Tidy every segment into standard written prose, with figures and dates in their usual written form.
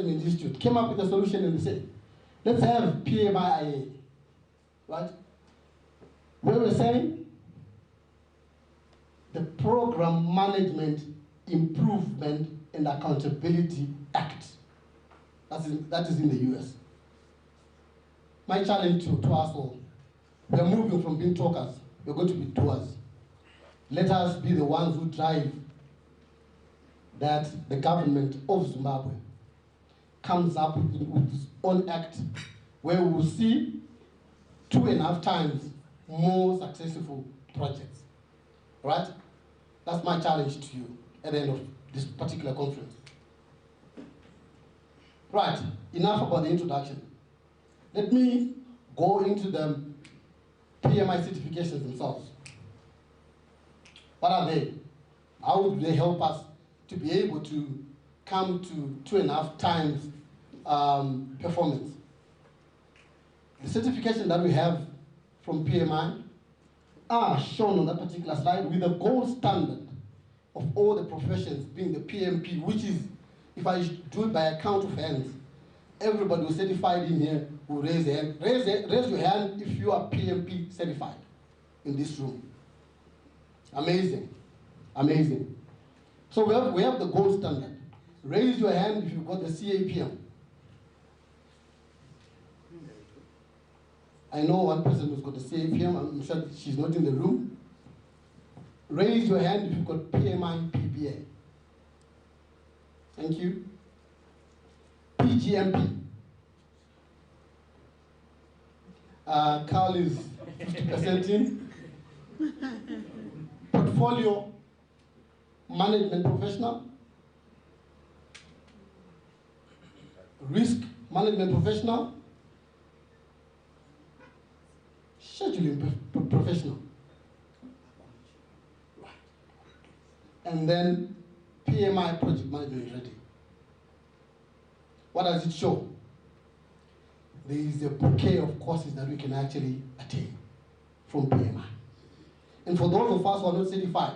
Management Institute came up with a solution and they said, let's have PMI, right? Where we're saying the Program Management Improvement and Accountability Act. That is in the US. My challenge to us all, we are moving from being talkers, we're going to be doers. Let us be the ones who drive that the government of Zimbabwe comes up with its own act where we will see 2.5 times more successful projects. Right? That's my challenge to you at the end of this particular conference. Right, enough about the introduction. Let me go into the Pmi certifications themselves. What are they? How do they help us to be able to come to 2.5 times performance? The certification that we have from Pmi are shown on that particular slide with the gold standard of all the professions being the PMP, which is, if I do it by a count of hands, everybody who's certified in here will raise their hand. Raise your hand if you are PMP certified in this room. Amazing, amazing. So we have the gold standard. Raise your hand if you've got the CAPM. I know one person who's got the CAPM, I'm sure she's not in the room. Raise your hand if you've got PMI PBA. Thank you. PGMP. Carl is 50% in. Portfolio Management Professional. Risk Management Professional. Scheduling Professional. And then PMI Project Management Ready. What does it show? There is a bouquet of courses that we can actually attain from PMI. And for those of us who are not certified,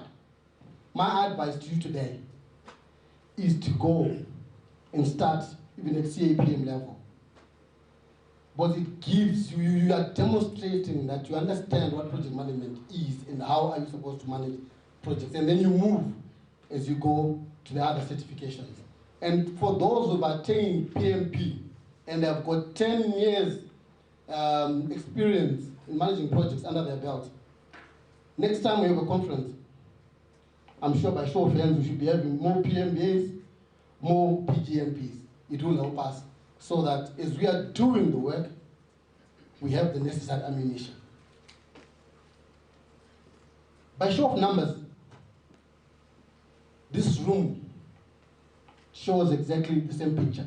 my advice to you today is to go and start even at CAPM level. But it gives you, you are demonstrating that you understand what project management is and how are you supposed to manage projects. And then you move as you go to the other certifications. And for those who have attained PMP and have got 10 years experience in managing projects under their belt, next time we have a conference, I'm sure by show of hands we should be having more PMBAs, more PGMPs. It will help us so that as we are doing the work, we have the necessary ammunition. By show of numbers, this room shows exactly the same picture.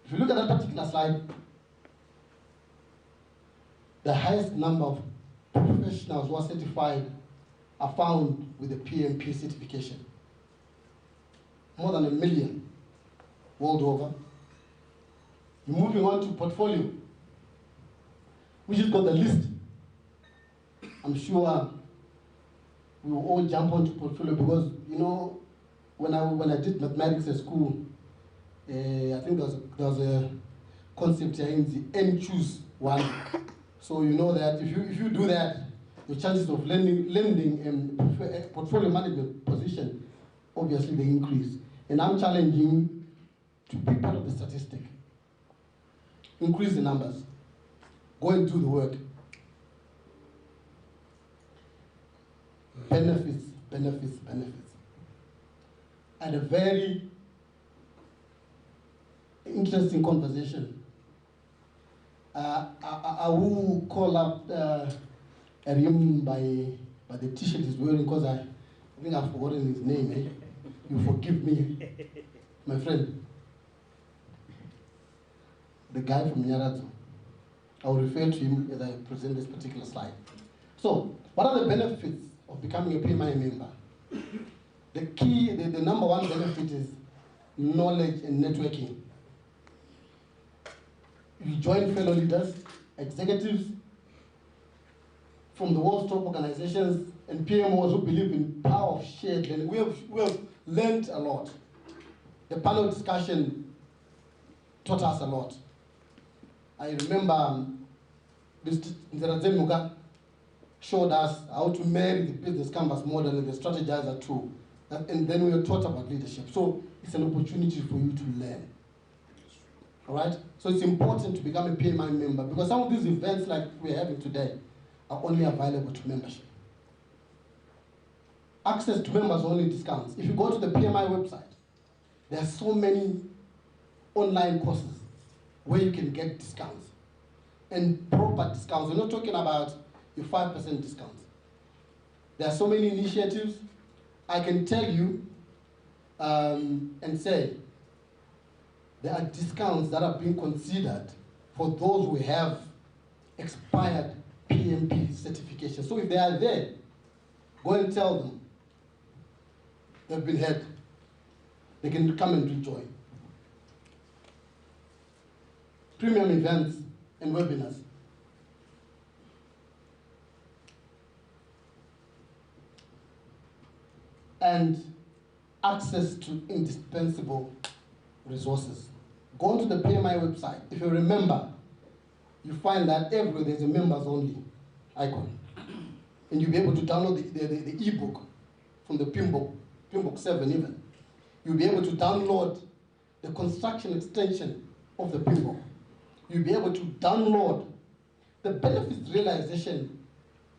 If you look at that particular slide, the highest number of professionals who are certified are found with the PMP certification. More than 1 million world over. You're moving on to portfolio, which has got the list. I'm sure we will all jump onto portfolio because, you know, when I did mathematics at school, I think there was a concept here in the N-choose one. So you know that if you do that, the chances of landing a portfolio management position, obviously they increase. And I'm challenging to be part of the statistic. Increase the numbers. Go and do the work. Benefits, benefits, benefits. I had a very interesting conversation. I will call up Arium by the t-shirt he's wearing because I think I've forgotten his name. Eh? You forgive me, my friend. The guy from Nyaradzo. I will refer to him as I present this particular slide. So, what are the benefits of becoming a Pmi member? The key, the number one benefit is knowledge and networking. You join fellow leaders, executives from the world's top organizations and PMOs who believe in power of shared learning. We have learned a lot. The panel discussion taught us a lot. I remember Nzerazen Muga showed us how to marry the business canvas model and the strategizer tool. And then we were taught about leadership. So it's an opportunity for you to learn. All right? So it's important to become a Pmi member because some of these events like we're having today are only available to membership. Access to members only discounts. If you go to the Pmi website, there are so many online courses where you can get discounts and proper discounts. We're not talking about your 5% discounts. There are so many initiatives. I can tell you and say there are discounts that are being considered for those who have expired PMP certifications. So if they are there, go and tell them they've been had. They can come and rejoin. Premium events and webinars. And access to indispensable resources. Go onto the Pmi website. If you remember, you find that everywhere there's a members only icon. And you'll be able to download the ebook from the Pimbook 7 even. You'll be able to download the construction extension of the Pimbook. You'll be able to download the benefits realization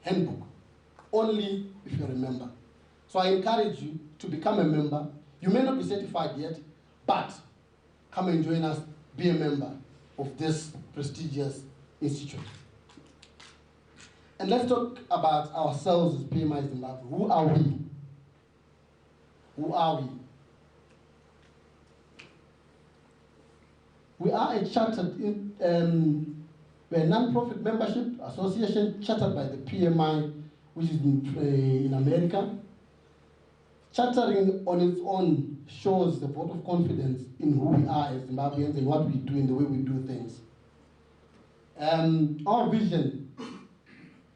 handbook only if you remember. So I encourage you to become a member. You may not be certified yet, but come and join us, be a member of this prestigious institute. And let's talk about ourselves as Pmi Zimbabwe. Who are we? Who are we? We are a chartered, we're a non-profit membership association chartered by the PMI, which is in America. Chartering on its own shows the vote of confidence in who we are as Zimbabweans and what we do and the way we do things. Our vision,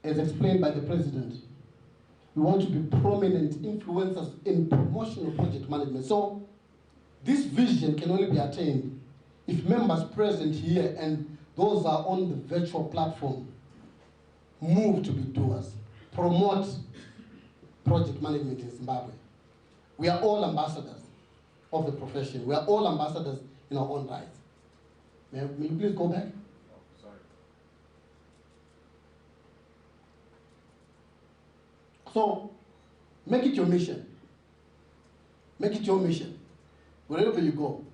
as explained by the President, we want to be prominent influencers in promotional project management. So this vision can only be attained if members present here and those are on the virtual platform move to be doers, promote project management in Zimbabwe. We are all ambassadors of the profession. We are all ambassadors in our own rights. May you please go back? Oh, sorry. So, make it your mission. Make it your mission. Wherever you go,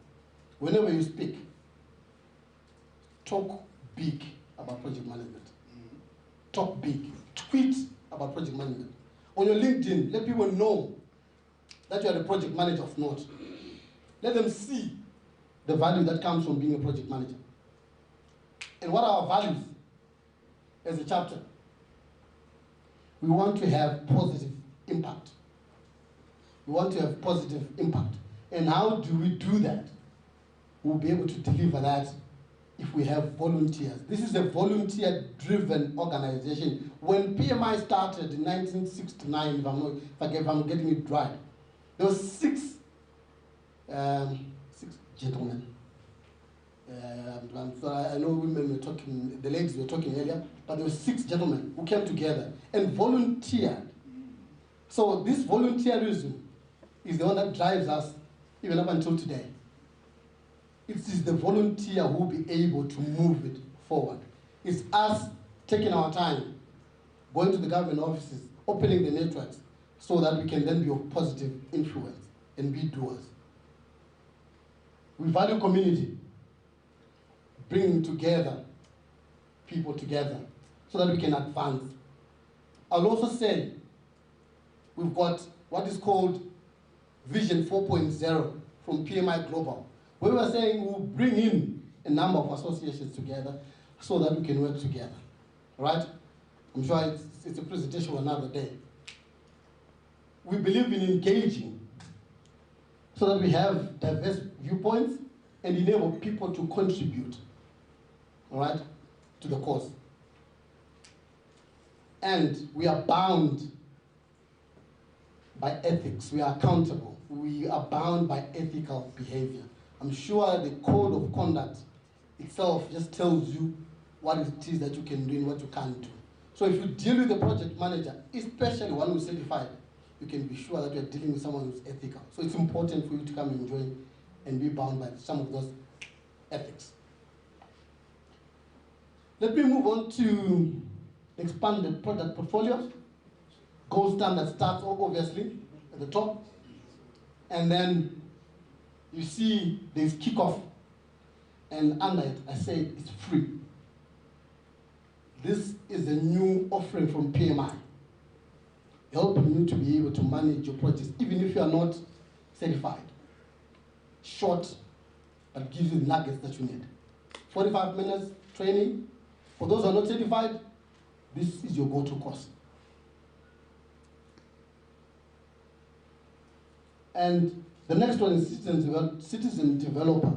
whenever you speak, talk big about project management. Talk big. Tweet about project management. On your LinkedIn, let people know that you are a project manager of note. Let them see the value that comes from being a project manager. And what are our values as a chapter? We want to have positive impact. We want to have positive impact. And how do we do that? We'll be able to deliver that if we have volunteers. This is a volunteer-driven organization. When PMI started in 1969, if I'm getting it right, there were six gentlemen. I know women were talking, the ladies were talking earlier, but there were 6 gentlemen who came together and volunteered. So this volunteerism is the one that drives us even up until today. It is the volunteer who will be able to move it forward. It's us taking our time, going to the government offices, opening the networks, so that we can then be of positive influence and be doers. We value community, bringing together people together so that we can advance. I'll also say we've got what is called Vision 4.0 from PMI Global, where we are saying we'll bring in a number of associations together so that we can work together. Right? I'm sure it's a presentation for another day. We believe in engaging so that we have diverse viewpoints and enable people to contribute, all right, to the cause. And we are bound by ethics. We are accountable. We are bound by ethical behavior. I'm sure the code of conduct itself just tells you what it is that you can do and what you can't do. So if you deal with a project manager, especially one who's certified, you can be sure that you're dealing with someone who's ethical. So it's important for you to come and join and be bound by some of those ethics. Let me move on to expanded product portfolios. Gold standard starts obviously at the top, and then you see there's kickoff, and under it I say it's free. This is a new offering from PMI, helping you to be able to manage your projects, even if you are not certified. Short, but gives you the nuggets that you need. 45 minutes training. For those who are not certified, this is your go-to course. And the next one is citizen developer.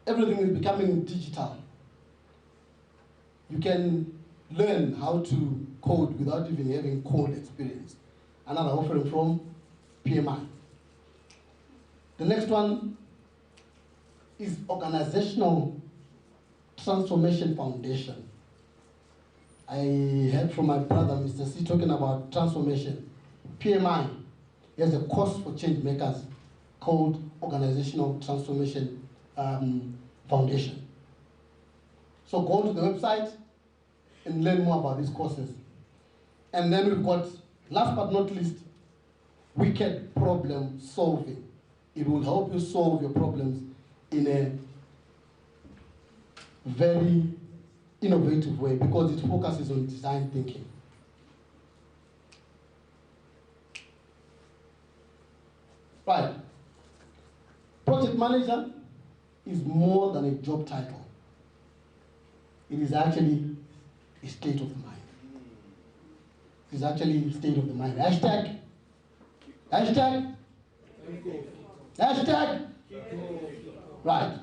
Everything is becoming digital. You can learn how to code without even having code experience. Another offering from PMI. The next one is Organizational Transformation Foundation. I heard from my brother, Mr. C, talking about transformation. PMI has a course for change makers called Organizational Transformation Foundation. So go to the website and learn more about these courses. And then we've got, last but not least, wicked problem solving. It will help you solve your problems in a very innovative way because it focuses on design thinking. Right. Project manager is more than a job title. It is actually a state of the mind. It is actually a state of the mind. Hashtag. Hashtag. Hashtag. Right.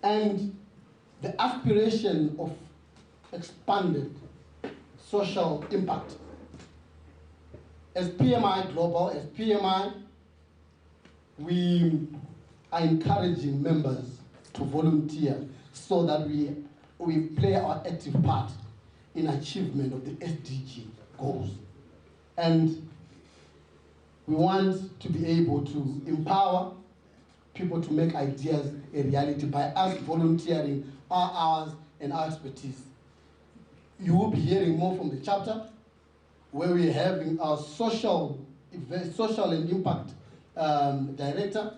And the aspiration of expanded social impact. As PMI Global, as PMI, we are encouraging members to volunteer so that we play our active part in achievement of the SDG goals. And we want to be able to empower people to make ideas a reality by us volunteering our hours and our expertise. You will be hearing more from the chapter where we're having our social and impact director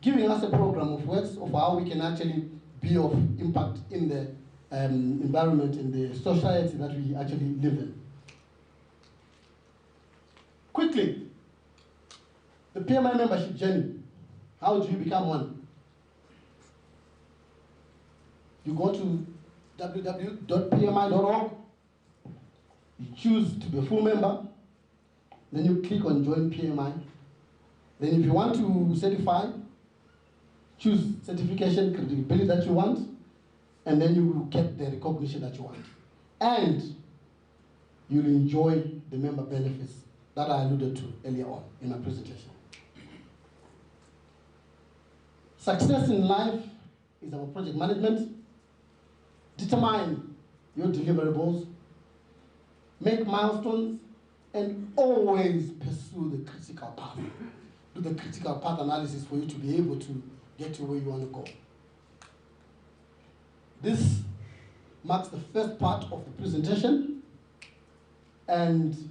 giving us a program of works of how we can actually be of impact in the environment, in the society that we actually live in. Quickly, the PMI membership journey. How do you become one? You go to www.pmi.org, you choose to be a full member, then you click on Join PMI. Then if you want to certify, choose certification credibility that you want, and then you will get the recognition that you want. And you'll enjoy the member benefits that I alluded to earlier on in my presentation. Success in life is about project management. Determine your deliverables, make milestones, and always pursue the critical path. Do the critical path analysis for you to be able to get to where you want to go. This marks the first part of the presentation, and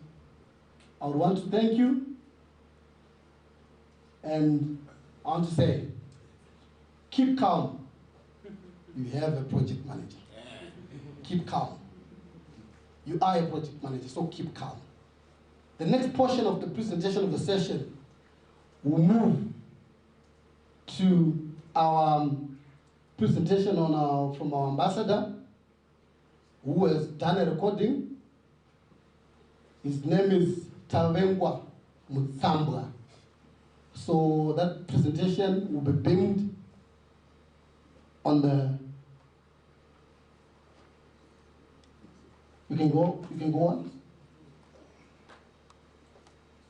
I would want to thank you, and I want to say, keep calm. You have a project manager. Keep calm. You are a project manager, so keep calm. The next portion of the presentation of the session will move to our presentation from our ambassador, who has done a recording. His name is Tavengwa Mutsambwa. So that presentation will be beamed on the. You can go on.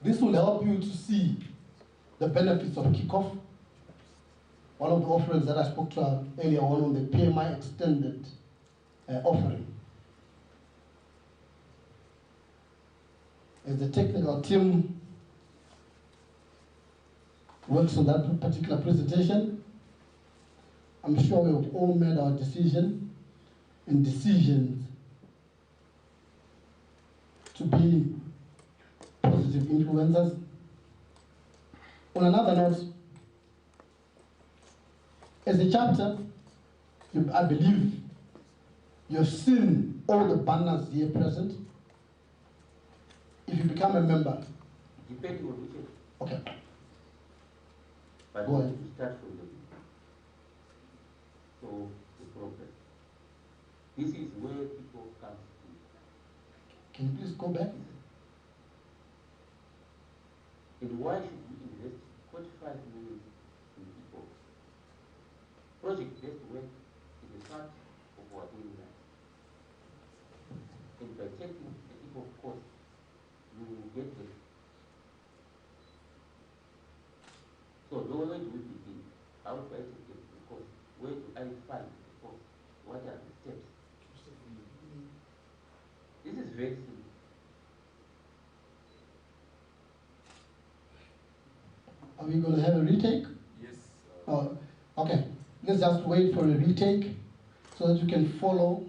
This will help you to see the benefits of kickoff. One of the offerings that I spoke to earlier on the PMI extended offering. As the technical team works on that particular presentation, I'm sure we have all made our decisions to be positive influencers. On another note, as a chapter, I believe you've seen all the banners here present. If you become a member. Depending on which. Okay. But go ahead. To start from the beginning. So the problem. This is where people come to. Can you please go back? And why should we invest 45 million in people? Project-based work is a part of our daily life. And by taking a heap of cost, you will get it. So where do we begin? How do I take the cost? Where do I find the cost? What are the steps? This is very simple. Are we going to have a retake? Yes. Okay. Let's just wait for a retake so that you can follow,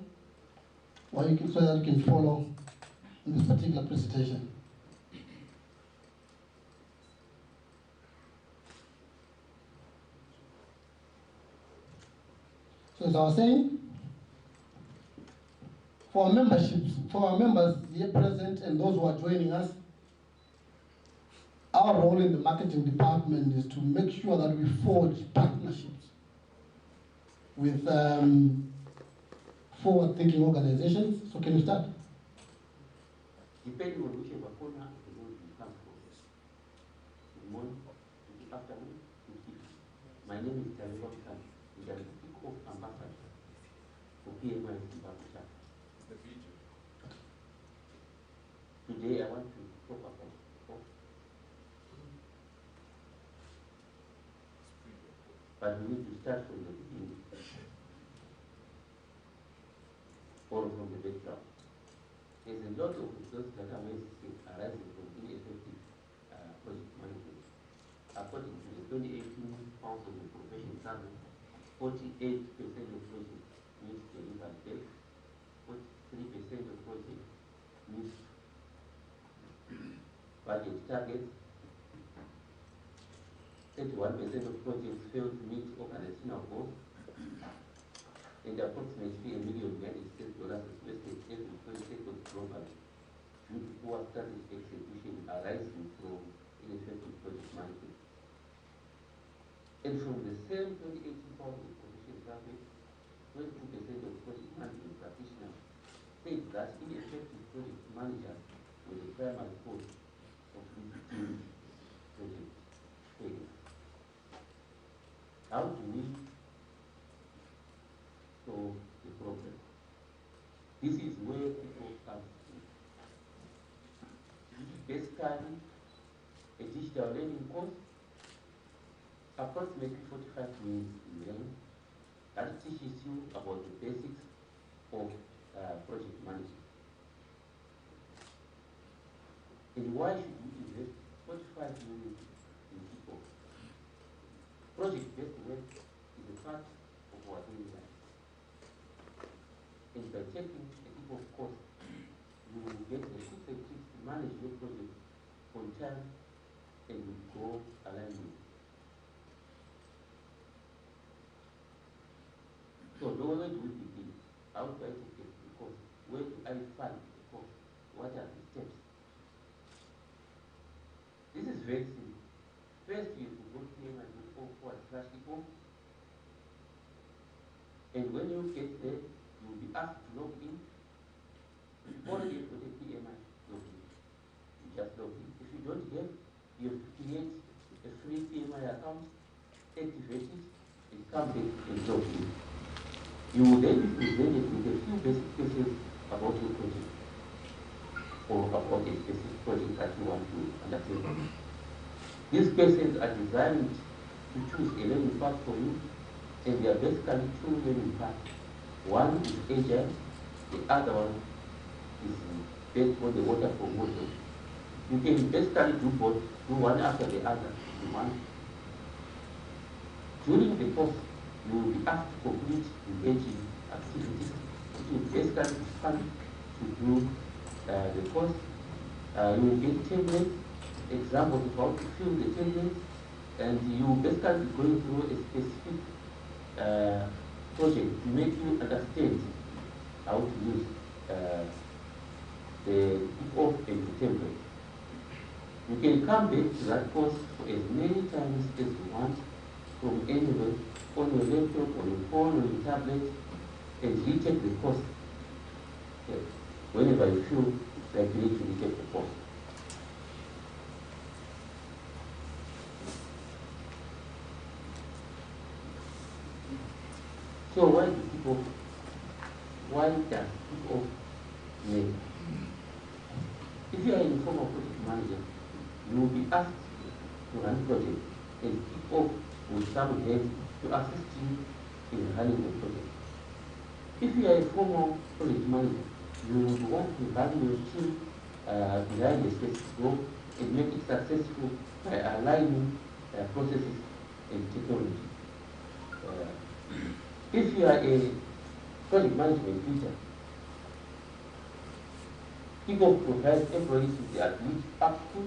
so that you can follow in this particular presentation. So as I was saying, for our members here present and those who are joining us, our role in the marketing department is to make sure that we forge partnerships with forward-thinking organizations. So can you start? Depending on whichever corner of the world you come from. Good morning, good afternoon, good evening. My name is Untitled Chapter, and I'm the kick-off ambassador for Pmi Untitled Chapter. Today I want to talk about but we need to start from the beginning or from the background. There's a lot of results that are arising from ineffective project management. According to the 2018 Council of Profession Survey, 48% of projects meet delivery date, 43% of projects meet budget targets, 31% of projects fail to meet organizational goals, and approximately $1 million is wasted every 20 seconds globally due to poor strategy execution arising from ineffective project management. And from the same 2018 Council Profession Survey, 22% of project management practitioners said that ineffective project managers were the primary cause of these project failures. How do we solve the problem? This is where people come to. Basically, a digital learning course, approximately 45 minutes in length, that teaches you about the basics of project management. And why should we invest 45 minutes in people? Project-based work is a part of our daily life. And by taking a heap of cost, you will get the tips and tricks to manage your project on time and with goal alignment. So where do we begin? How do I take the cost? Where do I fund the cost? What are the steps? This is very simple. First, you have to go here and do /equal. And when you get there, you will be asked to log in. If you already have got a PMI login, you just log in. If you don't have, you have to create a free PMI account, activate it, and come back and log in. You will then be presented with a few basic questions about your project or about a specific project that you want to undertake. These questions are designed to choose a learning path for you, and there are basically two learning paths. One is agile, the other one is based on the waterfall model. You can basically do both, do one after the other if you want. During the course, you will be asked to complete engaging activities, which will basically be fun to do the course. You will get templates, examples of how to fill the templates, and you will basically be going through a specific project to make you understand how to use the kick-off and the template. You can come back to that course for as many times as you want, from anywhere, on your laptop, on your phone, on your tablet, and retake the course whenever you feel like you need to retake the course. So why does kick-off make? If you are in the form of project manager, you will be asked to run project, and kick-off will come ahead to assist you in running the project. If you are a formal project manager, you will want to run your team behind a specific goal and make it successful by aligning processes and technology. If you are a project management teacher, kick-off provides employees with the ability up to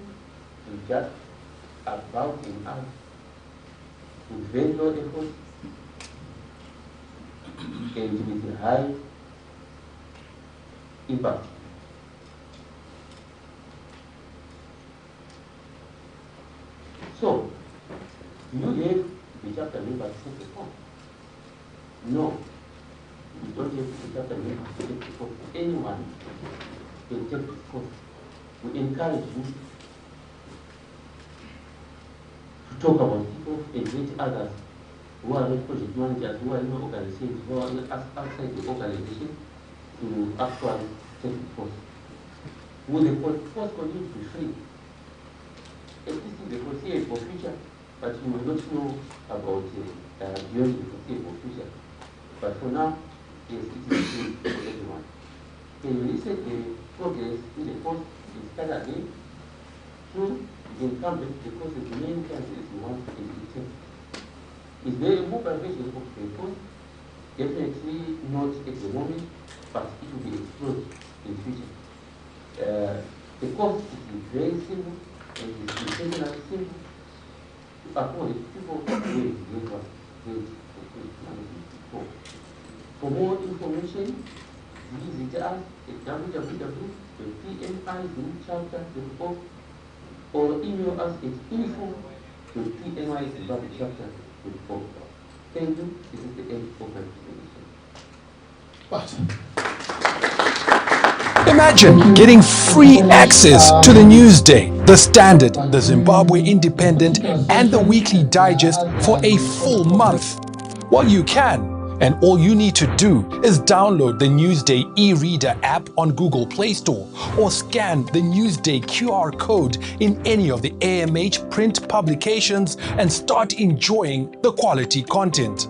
just about an hour with very low effort and with high impact. So, do you have the chapter member to take the form? No, you don't have the chapter member to take the form. Anyone can take the course. We encourage you to talk about people and meet others who are not project managers, who are in organizations, who are outside the organization to actually take the course. Will the course continue to be free? At least in the foreseeable future, but you will not know about beyond the foreseeable future. But for now, yes, it is free for everyone. Can you listen to the progress in the course and start again? True, you can come back to the course as many times as you want and return. Is there a mobile version of the course? Definitely not at the moment, but it will be explored in the future. The course is very simple and is intentionally simple to accommodate people who have never heard of management before. For more information, visit us at www.pmicertifications.org or email us at info@pmicertifications.org. Thank you. This is the end of my presentation. Imagine getting free access to the Newsday, the Standard, the Zimbabwe Independent, and the Weekly Digest for a full month. Well, you can. And all you need to do is download the Newsday e-reader app on Google Play Store or scan the Newsday QR code in any of the AMH print publications and start enjoying the quality content.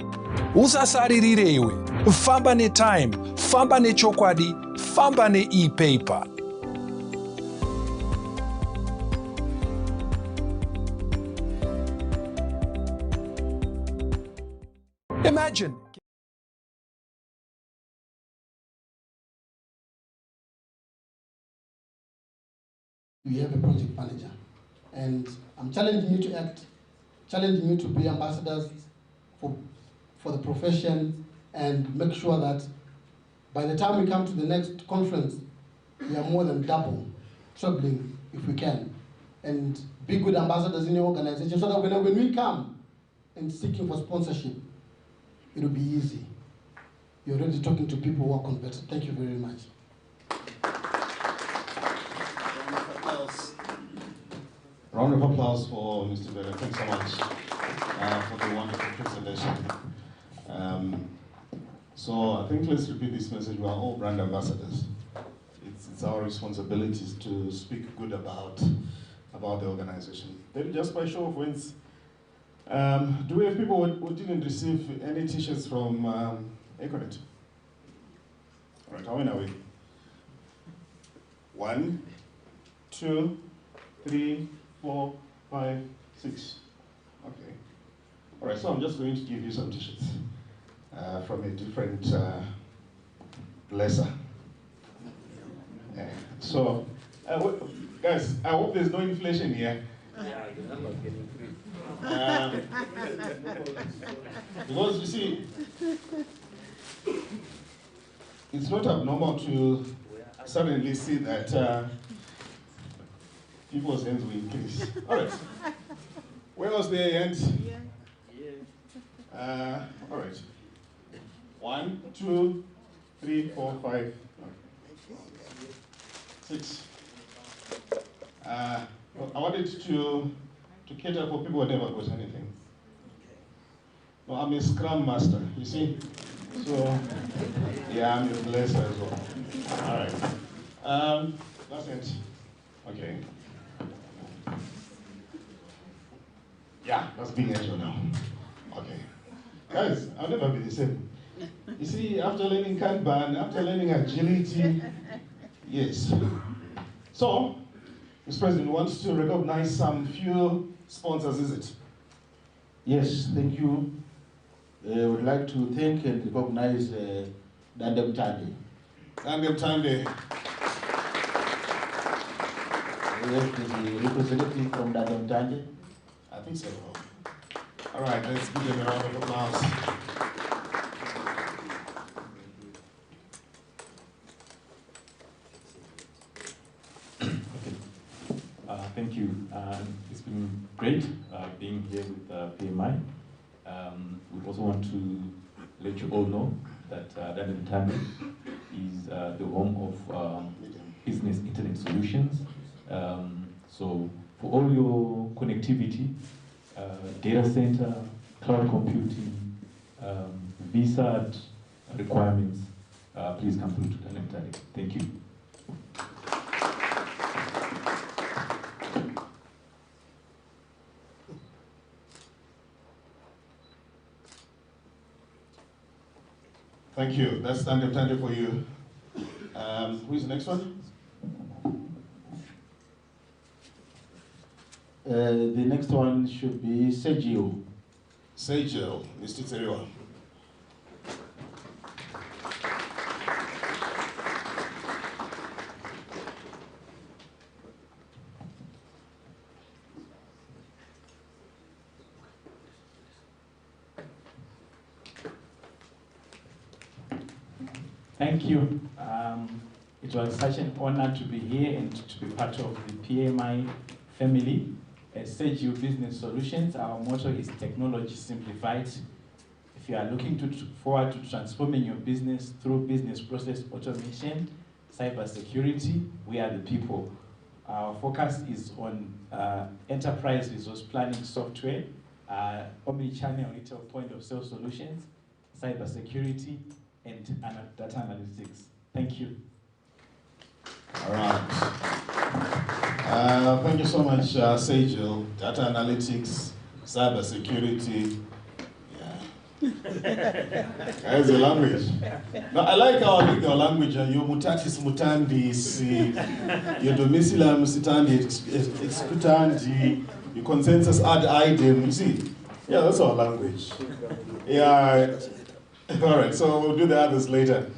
Usasaririrewe, famba ne time, famba ne chokwadi, famba ne e-paper. Imagine. You have a project manager, and I'm challenging you to act, challenging you to be ambassadors for the profession and make sure that by the time we come to the next conference, we are more than double, trebling if we can, and be good ambassadors in your organization so that when we come and seeking for sponsorship, it will be easy. You're already talking to people who are converted. Thank you very much. Round of applause for Mr. Bella. Thanks so much for the wonderful presentation. So I think let's repeat this message. We are all brand ambassadors. It's our responsibilities to speak good about about the organization. Then just by show of hands, do we have people who didn't receive any t-shirts from Econet? All right, how many are we? 1, 2, 3, 4, 5, 6. Okay. All right, so I'm just going to give you some t-shirts from a different blesser. So, guys, I hope there's no inflation here. Because you see, it's not abnormal to suddenly see that people's hands will increase. All right. Where was their hands? All right. 1, 2, 3, 4, 5, 6. I wanted to cater for people who never got anything. No, I'm a Scrum Master, you see? So, yeah, I'm a blesser as well. All right. That's it. Okay. Yeah, that's being angel now. Okay. Guys, I'll never be the same. You see, after learning Kanban, after learning agility, yes. So, Mr. President wants to recognize some few sponsors, is it? Yes, thank you. I would like to thank and recognize Dandem Tande. Dandem Tande. We have the representative from Dandem Tande. I think so. All right, let's give them a round of applause. Thank you. It's been great being here with PMI. We also want to let you all know that Dandem Tande is the home of business internet solutions. So for all your connectivity, data center, cloud computing, visa requirements, please come through to Dandem Tande. Thank you. Thank you. That's Dandem Tande for you. Who's the next one? The next one should be Sergio. Sergio, Mr. Teriwa. Thank you. It was such an honor to be here and to be part of the PMI family. At Sergio Business Solutions, our motto is technology simplified. If you are looking forward to transforming your business through business process automation, cybersecurity, we are the people. Our focus is on enterprise resource planning software, omni-channel retail point of sale solutions, cybersecurity, and data analytics. Thank you. All right. Thank you so much, Sergio. Data analytics, cybersecurity. Yeah. That's your language. No, I like how I read your language. Your mutatis mutandis, your domicilium musitandi excutandi, your consensus ad idem. You see? Yeah, that's our language. Yeah. All right, so we'll do the others later.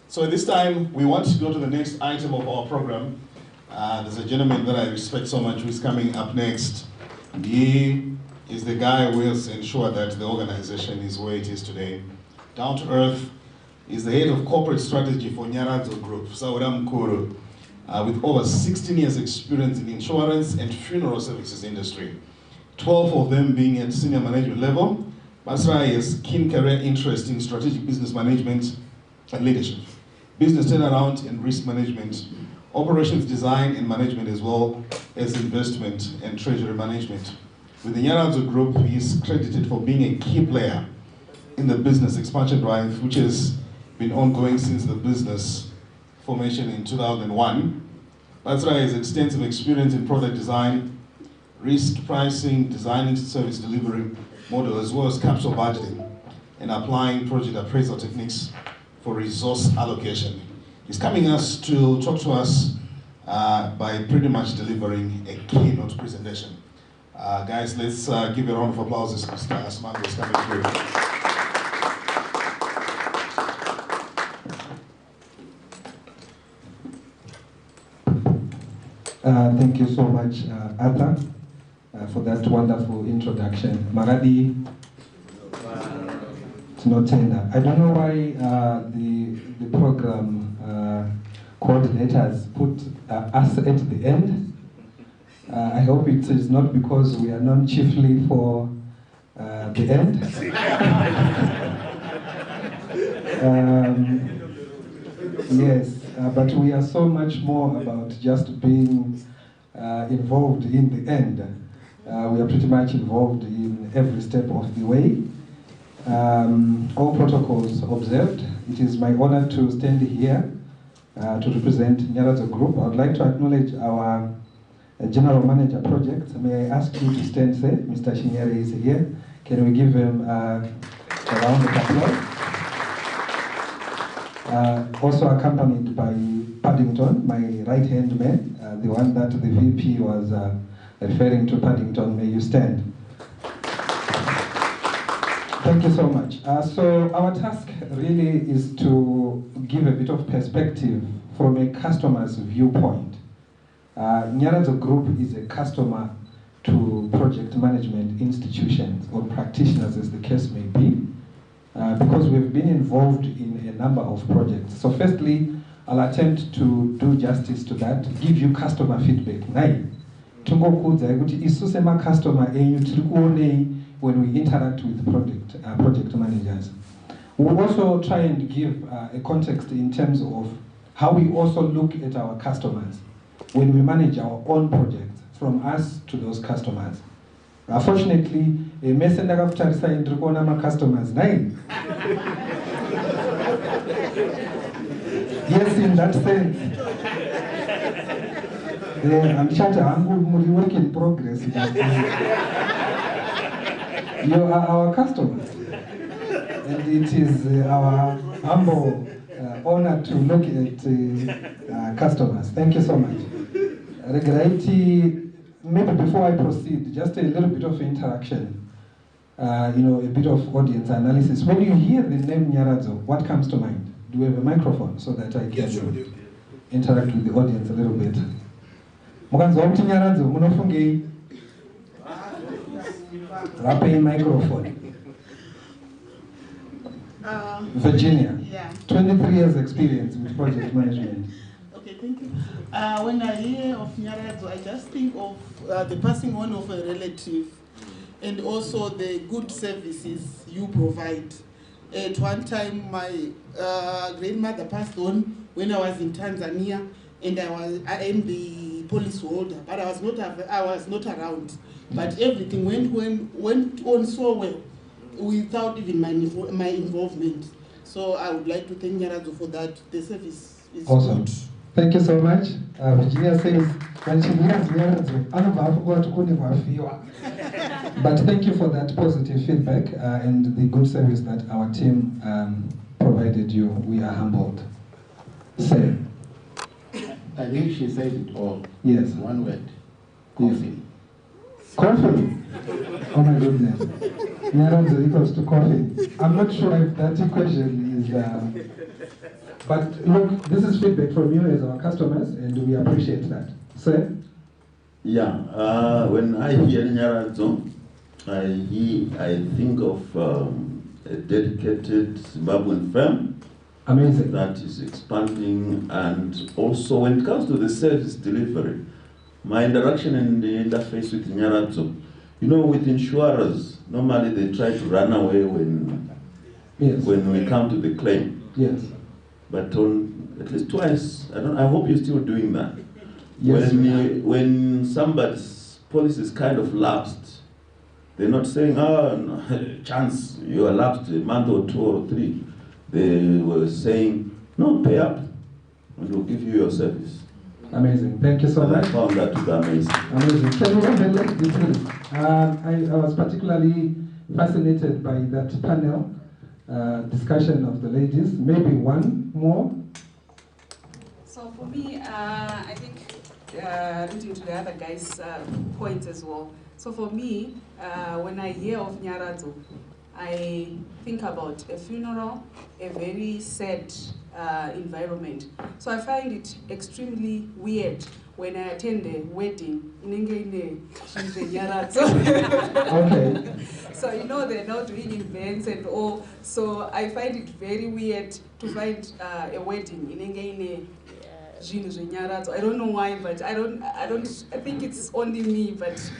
So this time, we want to go to the next item of our program. There's a gentleman that I respect so much who's coming up next. He is the guy who will ensure that the organization is where it is today. Down to earth, is the head of corporate strategy for Nyaradzo Group, Saura Mkuru, with over 16 years experience in insurance and funeral services industry, 12 of them being at senior management level. Basra has keen career interest in strategic business management and leadership, business turnaround and risk management, operations design and management, as well as investment and treasury management. With the Nyaradzo Group, he is credited for being a key player in the business expansion drive, which has been ongoing since the business formation in 2001. Basra has extensive experience in product design, risk pricing, designing service delivery model, as well as capital budgeting, and applying project appraisal techniques for resource allocation. He's coming to talk to us by pretty much delivering a keynote presentation. Guys, let's give a round of applause as Mr. Asmango is coming through. Thank you so much, Arthur, for that wonderful introduction. Maradi, it's not tender. I don't know why the program coordinators put us at the end. I hope it is not because we are known chiefly for the end. Yes, but we are so much more about just being involved in the end. We are pretty much involved in every step of the way. All protocols observed. It is my honor to stand here to represent Nyaradzo Group. I would like to acknowledge our General Manager Project. May I ask you to stand, sir? Mr. Shinyere is here. Can we give him a round of applause? Also accompanied by Paddington, my right-hand man, the one that the VP was referring to. Paddington, may you stand. Thank you so much. So our task really is to give a bit of perspective from a customer's viewpoint. Nyaradzo Group is a customer to project management institutions or practitioners, as the case may be, because we've been involved in a number of projects. So firstly, I'll attempt to do justice to that, give you customer feedback. Customer when we interact with project managers. We'll also try and give a context in terms of how we also look at our customers when we manage our own projects, from us to those customers. Unfortunately, yes, in that sense. I'm work in progress. You are our customers, and it is our humble honor to look at customers. Thank you so much. Maybe before I proceed, just a little bit of interaction, a bit of audience analysis. When you hear the name Nyaradzo, what comes to mind? Do we have a microphone so that I can interact with the audience a little bit? Pmi microphone. Virginia. Yeah. 23 years experience with project management. Okay, thank you. When I hear of Nyaradzo, I just think of the passing on of a relative and also the good services you provide. At one time, my grandmother passed on when I was in Tanzania, and I am the police holder, but I was not around. But everything went on so well without even my involvement. So I would like to thank Nyaradzo for that. The service is awesome. Good. Thank you so much. Virginia says, but thank you for that positive feedback and the good service that our team provided you. We are humbled. Say. I think she said it all. Yes. One word. Coffee. Coffee? Oh my goodness. Nyaradzo equals to coffee. I'm not sure if that equation is... but look, this is feedback from you as our customers, and we appreciate that. Sir? Yeah, when I hear Nyaradzo, I think of a dedicated Zimbabwean firm. Amazing. That is expanding, and also when it comes to the service delivery, my interaction and the interface with Nyaradzo, with insurers, normally they try to run away when we come to the claim. Yes. But on at least twice, I hope you're still doing that. Yes. When somebody's policy is kind of lapsed, they're not saying, no, chance, you are lapsed a month or 2 or 3. They were saying, no, pay up, and we'll give you your service. Amazing. Thank you so And much. I found that to be amazing. Amazing. Can we have the next details? I was particularly fascinated by that panel discussion of the ladies. Maybe one more? So for me, I think reading to the other guy's points as well. So for me, when I hear of Nyaradzo, I think about a funeral, a very sad environment. So I find it extremely weird when I attend a wedding. Okay. So you know they're now doing events and all. So I find it very weird to find a wedding in I don't know why, but I think it's only me, but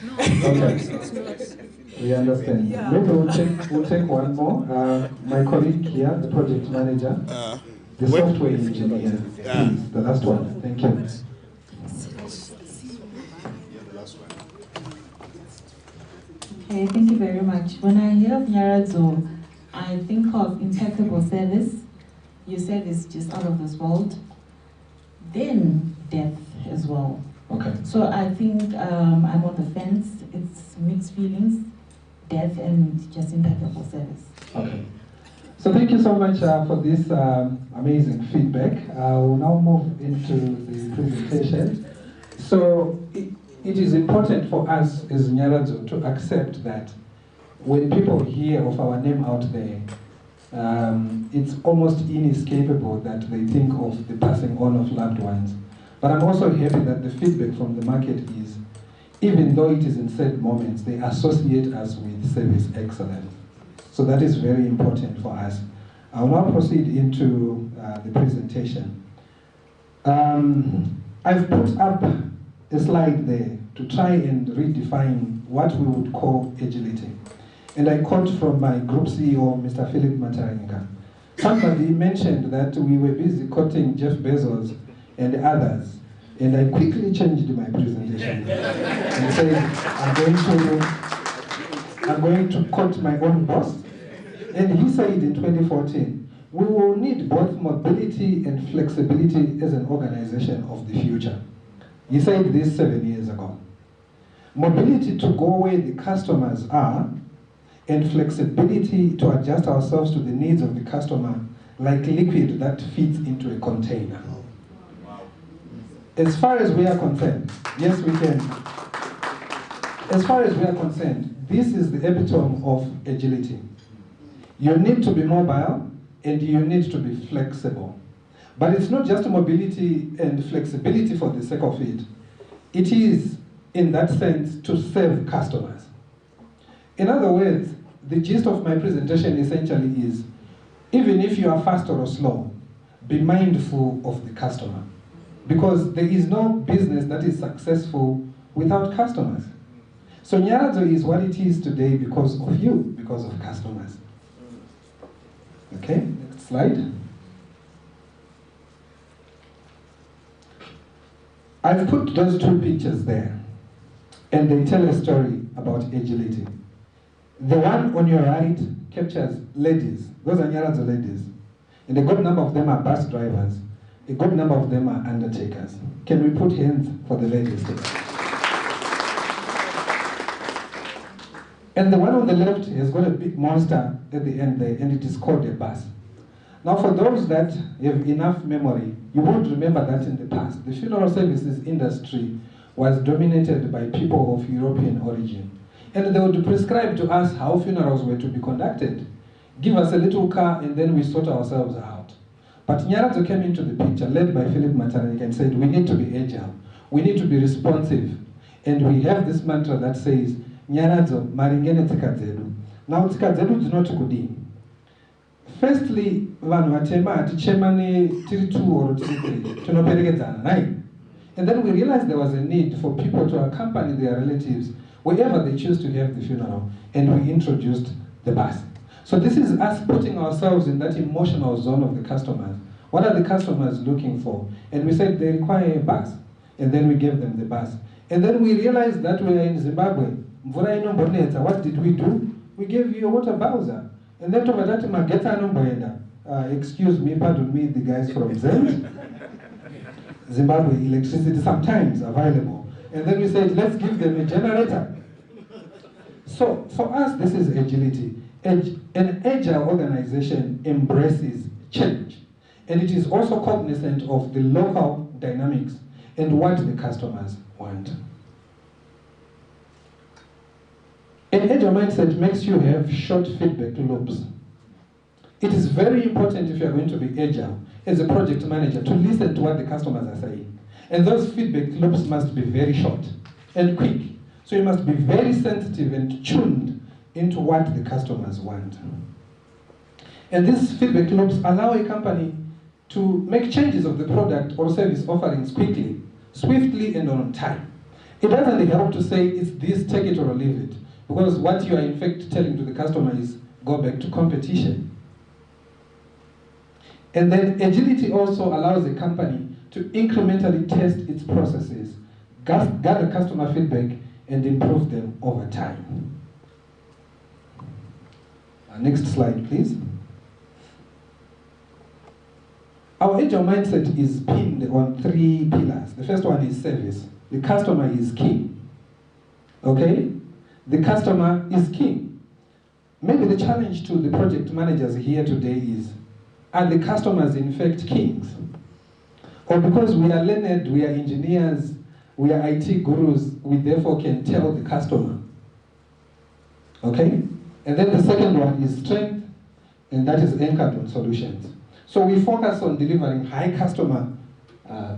we understand. Yeah. Maybe we'll take one more. My colleague here, the project manager, the software engineer, please, the last one. Thank you. Okay, thank you very much. When I hear of Nyaradzo, I think of impeccable service. Your service just out of this world. Then death as well. Okay. So I think I'm on the fence. It's mixed feelings, death and just impeccable service. Okay. So thank you so much for this amazing feedback. We'll now move into the presentation. So it is important for us as Nyaradzo to accept that when people hear of our name out there, it's almost inescapable that they think of the passing on of loved ones. But I'm also happy that the feedback from the market is, even though it is in sad moments, they associate us with service excellence. So that is very important for us. I'll now proceed into the presentation. I've put up a slide there to try and redefine what we would call agility. And I quote from my group CEO, Mr. Philip Mataringa. Somebody mentioned that we were busy quoting Jeff Bezos and others, and I quickly changed my presentation and said, I'm going to quote my own boss. And he said in 2014, we will need both mobility and flexibility as an organization of the future. He said this 7 years ago. Mobility to go where the customers are, and flexibility to adjust ourselves to the needs of the customer, like liquid that fits into a container. As far as we are concerned, yes, we can. As far as we are concerned, this is the epitome of agility. You need to be mobile and you need to be flexible. But it's not just mobility and flexibility for the sake of it. It is, in that sense, to serve customers. In other words, the gist of my presentation essentially is, even if you are fast or slow, be mindful of the customer. Because there is no business that is successful without customers. So Nyaradzo is what it is today because of you, because of customers. Okay, next slide. I've put those two pictures there, and they tell a story about agility. The one on your right captures ladies. Those are Nyaradzo ladies. And a good number of them are bus drivers. A good number of them are undertakers. Can we put hands for the ladies, please? And the one on the left has got a big monster at the end there, and it is called a bus. Now, for those that have enough memory, you would remember that in the past, the funeral services industry was dominated by people of European origin. And they would prescribe to us how funerals were to be conducted. Give us a little car and then we sort ourselves out. But Nyaradzo came into the picture, led by Philip Mataringa, and said, we need to be agile. We need to be responsive. And we have this mantra that says, Nyaradzo, maringene tsika dzedu. Now tsika dzedu dzinoti kudini. Firstly, vanhu vatema hatichemani tiri 2 or tiri 3. Tinoperekedzana, right? And then we realized there was a need for people to accompany their relatives wherever they choose to have the funeral. And we introduced the bus. So this is us putting ourselves in that emotional zone of the customers. What are the customers looking for? And we said they require a bus. And then we gave them the bus. And then we realized that we are in Zimbabwe. What did we do? We gave you a water bowser. And then over that, excuse me, pardon me, the guys from Zen. Zimbabwe electricity sometimes available. And then we said, let's give them a generator. So for us, this is agility. An agile organization embraces change. And it is also cognizant of the local dynamics and what the customers want. An agile mindset makes you have short feedback loops. It is very important if you are going to be agile as a project manager to listen to what the customers are saying. And those feedback loops must be very short and quick. So you must be very sensitive and tuned into what the customers want. And these feedback loops allow a company to make changes of the product or service offerings quickly, swiftly, and on time. It doesn't help to say it's this, take it or leave it, because what you are in fact telling to the customer is go back to competition. And then agility also allows a company to incrementally test its processes, gather customer feedback, and improve them over time. Next slide, please. Our agile mindset is pinned on 3 pillars. The first one is service. The customer is king. Okay? The customer is king. Maybe the challenge to the project managers here today is, are the customers in fact kings? Or because we are learned, we are engineers, we are IT gurus, we therefore can tell the customer. Okay? And then the second one is strength, and that is anchored on solutions. So we focus on delivering high customer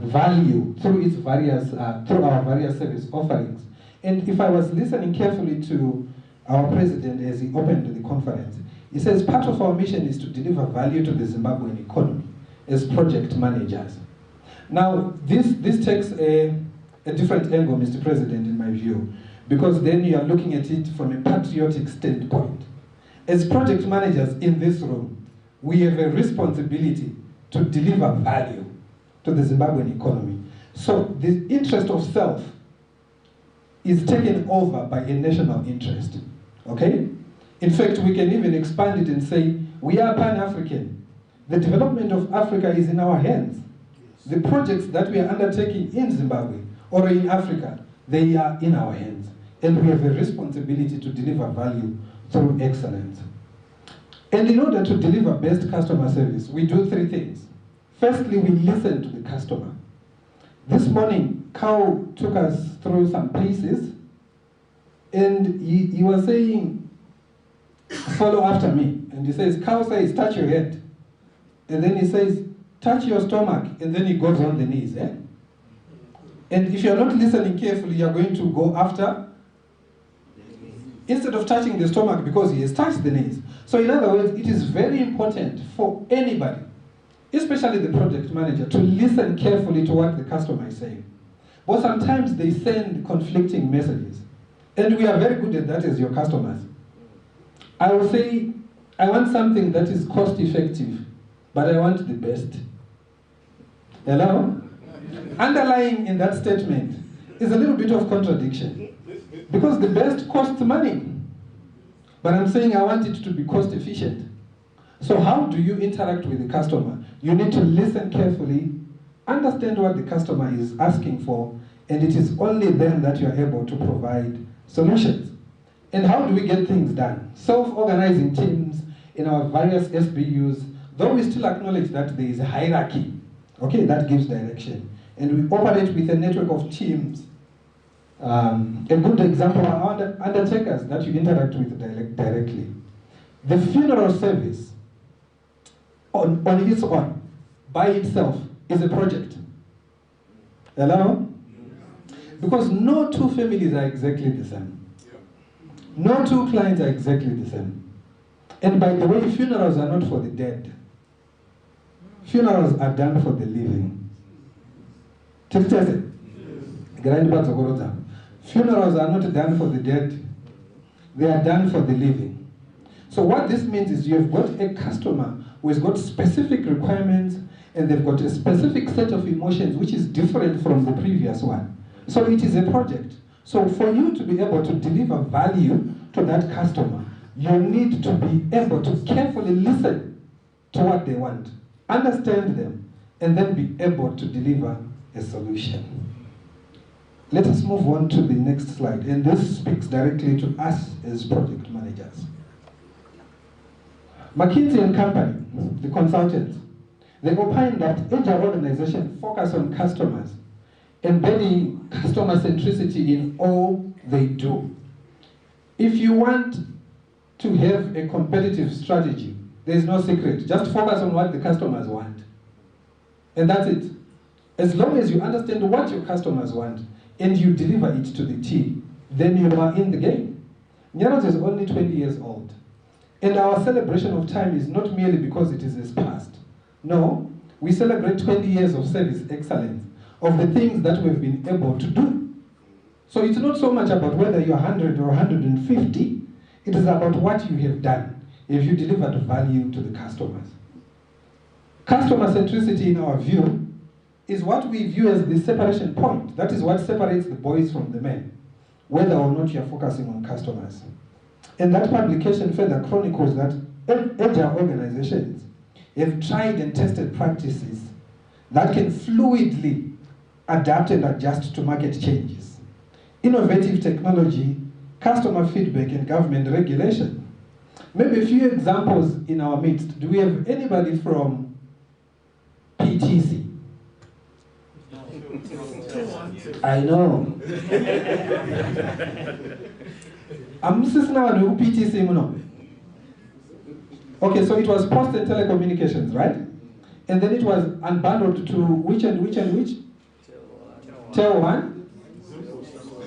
value through its various, through our various service offerings. And if I was listening carefully to our president as he opened the conference, he says part of our mission is to deliver value to the Zimbabwean economy as project managers. Now, this takes a different angle, Mr. President, in my view, because then you are looking at it from a patriotic standpoint. As project managers in this room, we have a responsibility to deliver value to the Zimbabwean economy. So the interest of self is taken over by a national interest, okay? In fact, we can even expand it and say, we are Pan-African. The development of Africa is in our hands. The projects that we are undertaking in Zimbabwe or in Africa, they are in our hands. And we have a responsibility to deliver value through excellence. And in order to deliver best customer service, we do 3 things. Firstly, we listen to the customer. This morning, Kao took us through some paces, and he was saying, follow after me. And he says, Kao says, touch your head. And then he says, touch your stomach. And then he goes on the knees. Eh? And if you're not listening carefully, you're going to go after, instead of touching the stomach, because he has touched the knees. So in other words, it is very important for anybody, especially the project manager, to listen carefully to what the customer is saying. But sometimes they send conflicting messages. And we are very good at that as your customers. I will say, I want something that is cost effective, but I want the best. Hello? Underlying in that statement is a little bit of contradiction. Because the best costs money. But I'm saying I want it to be cost efficient. So how do you interact with the customer? You need to listen carefully, understand what the customer is asking for, and it is only then that you are able to provide solutions. And how do we get things done? Self-organizing teams in our various SBUs, though we still acknowledge that there is a hierarchy, okay, that gives direction. And we operate with a network of teams. A good example are undertakers that you interact with directly. The funeral service on its own, by itself, is a project. Hello? Because no 2 families are exactly the same. No 2 clients are exactly the same. And by the way, funerals are not for the dead. Funerals are done for the living. Funerals are not done for the dead. They are done for the living. So what this means is you've got a customer who has got specific requirements, and they've got a specific set of emotions which is different from the previous one. So it is a project. So for you to be able to deliver value to that customer, you need to be able to carefully listen to what they want, understand them, and then be able to deliver a solution. Let us move on to the next slide, and this speaks directly to us as project managers. McKinsey and Company, the consultants, they opine that agile organizations focus on customers, embedding customer centricity in all they do. If you want to have a competitive strategy, there is no secret. Just focus on what the customers want. And that's it. As long as you understand what your customers want and you deliver it to the T, then you are in the game. Nyarats is only 20 years old. And our celebration of time is not merely because it is past. No, we celebrate 20 years of service excellence, of the things that we've been able to do. So it's not so much about whether you're 100 or 150, it is about what you have done, if you delivered value to the customers. Customer centricity, in our view, is what we view as the separation point. That is what separates the boys from the men, whether or not you're focusing on customers. And that publication further chronicles that agile organizations have tried and tested practices that can fluidly adapt and adjust to market changes. Innovative technology, customer feedback, and government regulation. Maybe a few examples in our midst. Do we have anybody from PTC? I know. I'm now PTC. Okay, so it was Post and Telecommunications, right? And then it was unbundled to which and which and which? Tel 1?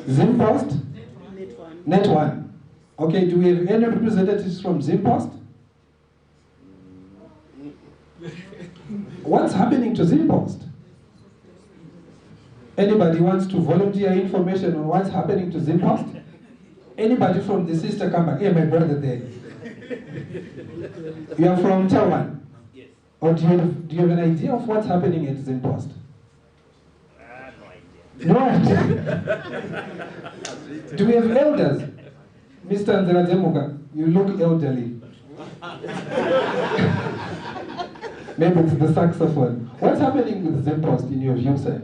Zimpost? Net 1. Okay, do we have any representatives from Zimpost? What's happening to Zimpost? Anybody wants to volunteer information on what's happening to Zimpost? Anybody from the sister company? Hey, my brother there. You are from Tel 1? Yes. Or do you have an idea of what's happening at Zimpost? No idea. Do we have elders? Mr. Nzerademuka, you look elderly. Maybe it's the saxophone. What's happening with Zimpost in your view, sir?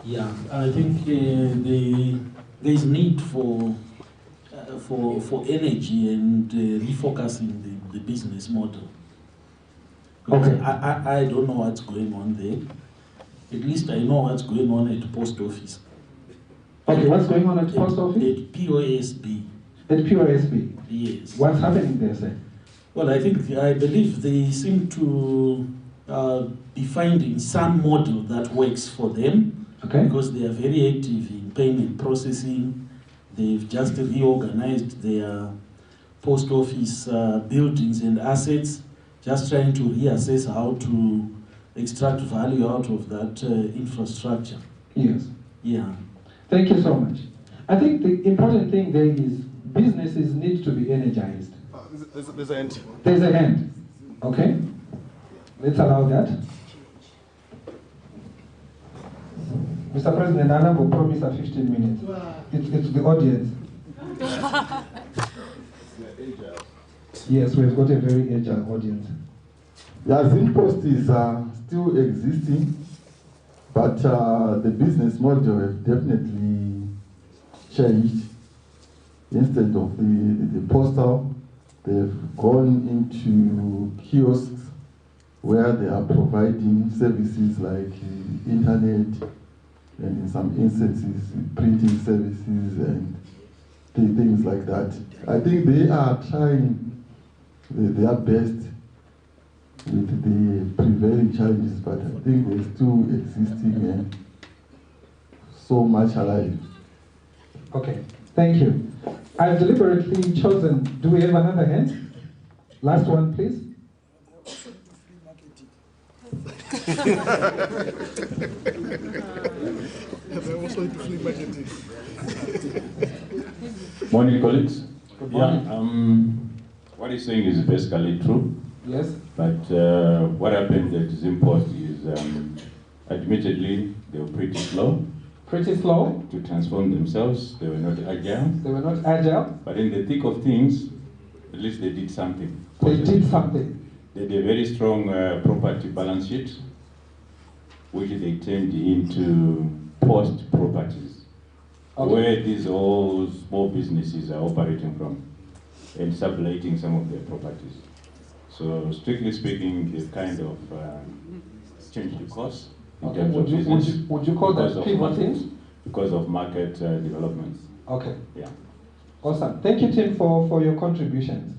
Yeah, I think there is need for energy and refocusing the business model. Because okay. I don't know what's going on there. At least I know what's going on at post office. Okay, what's going on at post office? At POSB. At POSB? Yes. What's happening there, sir? Well, I believe they seem to be finding some model that works for them. Okay. Because they are very active in payment processing. They've just reorganized their post office buildings and assets, just trying to reassess how to extract value out of that infrastructure. Yes. Yeah. Thank you so much. I think the important thing there is businesses need to be energized. There's an end. There's an end. Okay? Let's allow that. Mr. President, I will promise a 15 minutes. It's the audience. Yes, we've got a very agile audience. Yeah, Zimpost is still existing, but the business model has definitely changed. Instead of the postal, they've gone into kiosks where they are providing services like internet, and in some instances, printing services and things like that. I think they are trying their best with the prevailing challenges, but I think they're still existing and so much alive. Okay, thank you. I've deliberately chosen, do we have another hand? Last one, please. Morning, colleagues. Good morning. Yeah, what he's saying is basically true. Yes. But what happened at Zimpost is, admittedly, they were pretty slow. Pretty slow? To transform themselves. They were not agile. They were not agile? But in the thick of things, at least they did something. They did something. They had a very strong property balance sheet. which they turned into post properties, where these all small businesses are operating from and subletting some of their properties. So strictly speaking, it kind of changed the course in terms of business. Would you call that pivoting? Because of market developments. Okay. Yeah. Awesome. Thank you, Tim, for your contributions.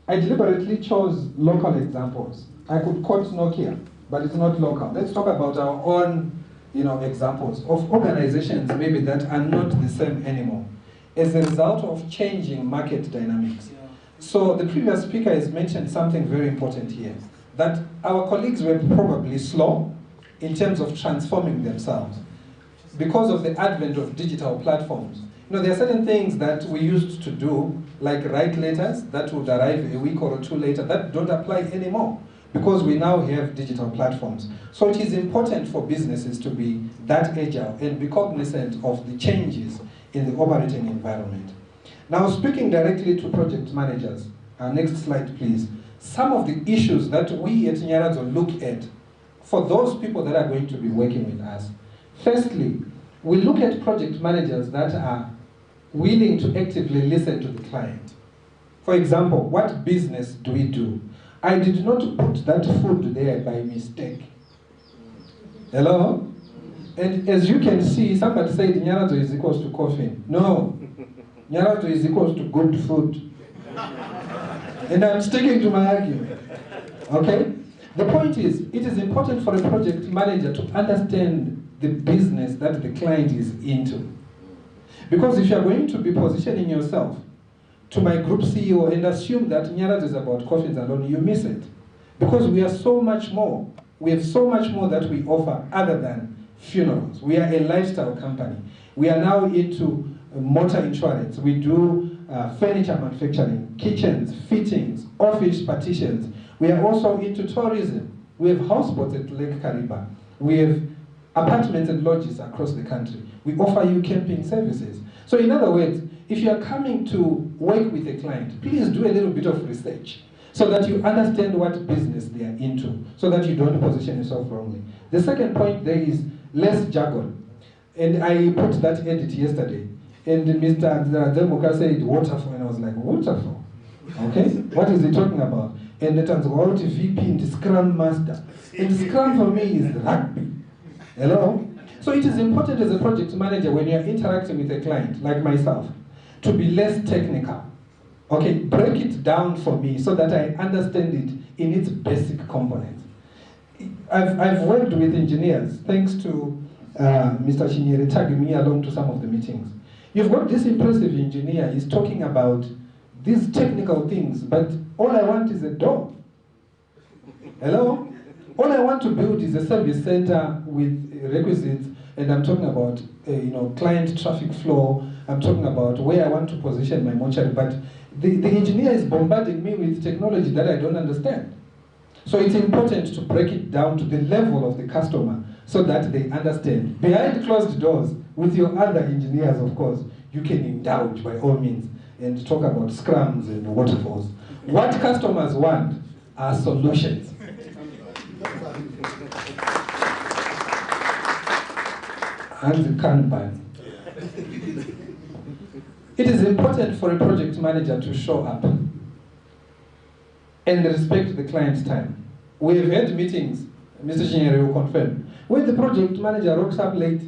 I deliberately chose local examples. I could quote Nokia, but it's not local. Let's talk about our own, examples of organizations maybe that are not the same anymore as a result of changing market dynamics. So the previous speaker has mentioned something very important here, that our colleagues were probably slow in terms of transforming themselves because of the advent of digital platforms. There are certain things that we used to do, like write letters that would arrive a week or two later, that don't apply anymore because we now have digital platforms. So it is important for businesses to be that agile and be cognizant of the changes in the operating environment. Now, speaking directly to project managers, next slide please. Some of the issues that we at Nyaradzo look at for those people that are going to be working with us. Firstly, we look at project managers that are willing to actively listen to the client. For example, what business do we do? I did not put that food there by mistake. Hello? And as you can see, somebody said Nyaradzo is equals to coffee. No. Nyaradzo is equals to good food. And I'm sticking to my argument. Okay? The point is, it is important for a project manager to understand the business that the client is into. Because if you are going to be positioning yourself to my group CEO and assume that Nyaradzo is about coffins alone, you miss it. Because we are so much more. We have so much more that we offer other than funerals. We are a lifestyle company. We are now into motor insurance. We do furniture manufacturing, kitchens, fittings, office partitions. We are also into tourism. We have houseboats at Lake Kariba. We have apartments and lodges across the country. We offer you camping services. So in other words, if you are coming to work with a client, please do a little bit of research so that you understand what business they are into, so that you don't position yourself wrongly. The second point there is less jargon. And I put that edit yesterday. And Mr. Demuka said waterfall, and I was like, waterfall? Okay, what is he talking about? And it was about VP and Scrum Master. And Scrum for me is rugby. Hello? So it is important as a project manager when you're interacting with a client, like myself, to be less technical. Okay, break it down for me so that I understand it in its basic components. I've worked with engineers, thanks to Mr. Chinyere tagging me along to some of the meetings. You've got this impressive engineer, he's talking about these technical things, but all I want is a door. Hello? All I want to build is a service center with requisites, and I'm talking about client traffic flow, I'm talking about where I want to position my mortuary, but the engineer is bombarding me with technology that I don't understand. So it's important to break it down to the level of the customer so that they understand. Behind closed doors, with your other engineers, of course, you can indulge by all means and talk about scrums and waterfalls. What customers want are solutions. And the Kanban. It is important for a project manager to show up and respect the client's time. We have had meetings, Mr. Chinyere will confirm, where the project manager rocks up late.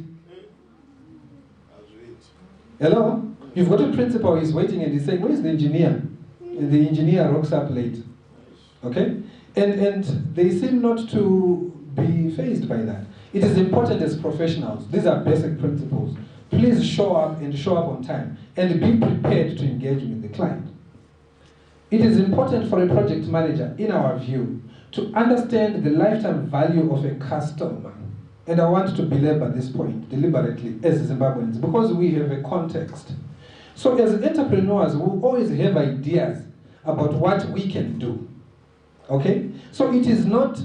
Hello? You've got a principal, he's waiting and he's saying, where's the engineer? And the engineer rocks up late. Okay? And they seem not to be fazed by that. It is important as professionals. These are basic principles. Please show up and show up on time and be prepared to engage with the client. It is important for a project manager, in our view, to understand the lifetime value of a customer. And I want to belabor this point deliberately as Zimbabweans because we have a context. So as entrepreneurs, we always have ideas about what we can do. Okay? So it is not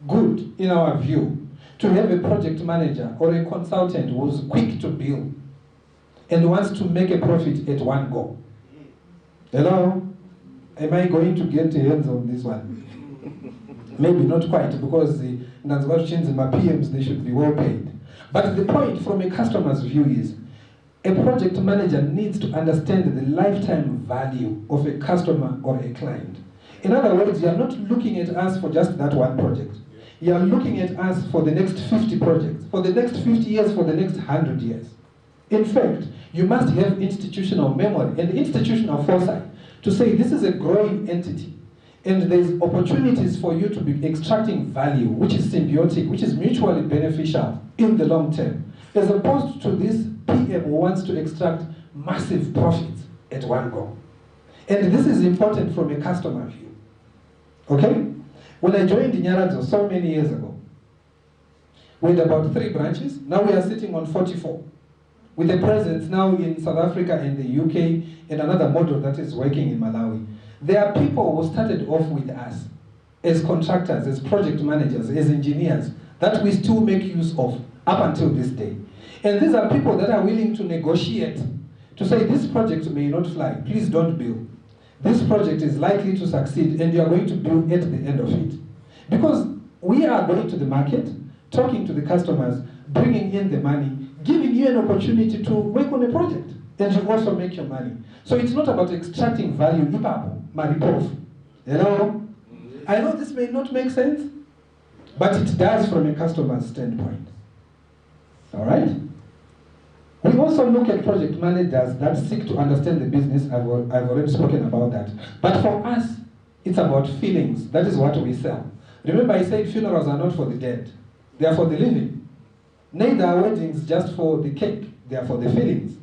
good, in our view, to have a project manager or a consultant who's quick to bill and wants to make a profit at one go. Hello? Am I going to get hands on this one? Maybe not quite, because the my PMs, they should be well paid. But the point from a customer's view is, a project manager needs to understand the lifetime value of a customer or a client. In other words, you are not looking at us for just that one project. You are looking at us for the next 50 projects, for the next 50 years, for the next 100 years. In fact, you must have institutional memory and institutional foresight to say this is a growing entity, and there's opportunities for you to be extracting value, which is symbiotic, which is mutually beneficial in the long term, as opposed to this PM who wants to extract massive profits at one go. And this is important from a customer view. Okay? When I joined Nyaradzo so many years ago, we had about 3 branches. Now we are sitting on 44, with a presence now in South Africa and the UK, and another model that is working in Malawi. There are people who started off with us as contractors, as project managers, as engineers, that we still make use of up until this day. And these are people that are willing to negotiate, to say this project may not fly, please don't build. This project is likely to succeed and you are going to build at the end of it. Because we are going to the market, talking to the customers, bringing in the money, giving you an opportunity to work on a project, and you also make your money. So it's not about extracting value, Hello? I know this may not make sense, but it does from a customer's standpoint. All right? We also look at project managers that seek to understand the business. I've already spoken about that. But for us, it's about feelings. That is what we sell. Remember, I said funerals are not for the dead. They are for the living. Neither are weddings just for the cake. They are for the feelings.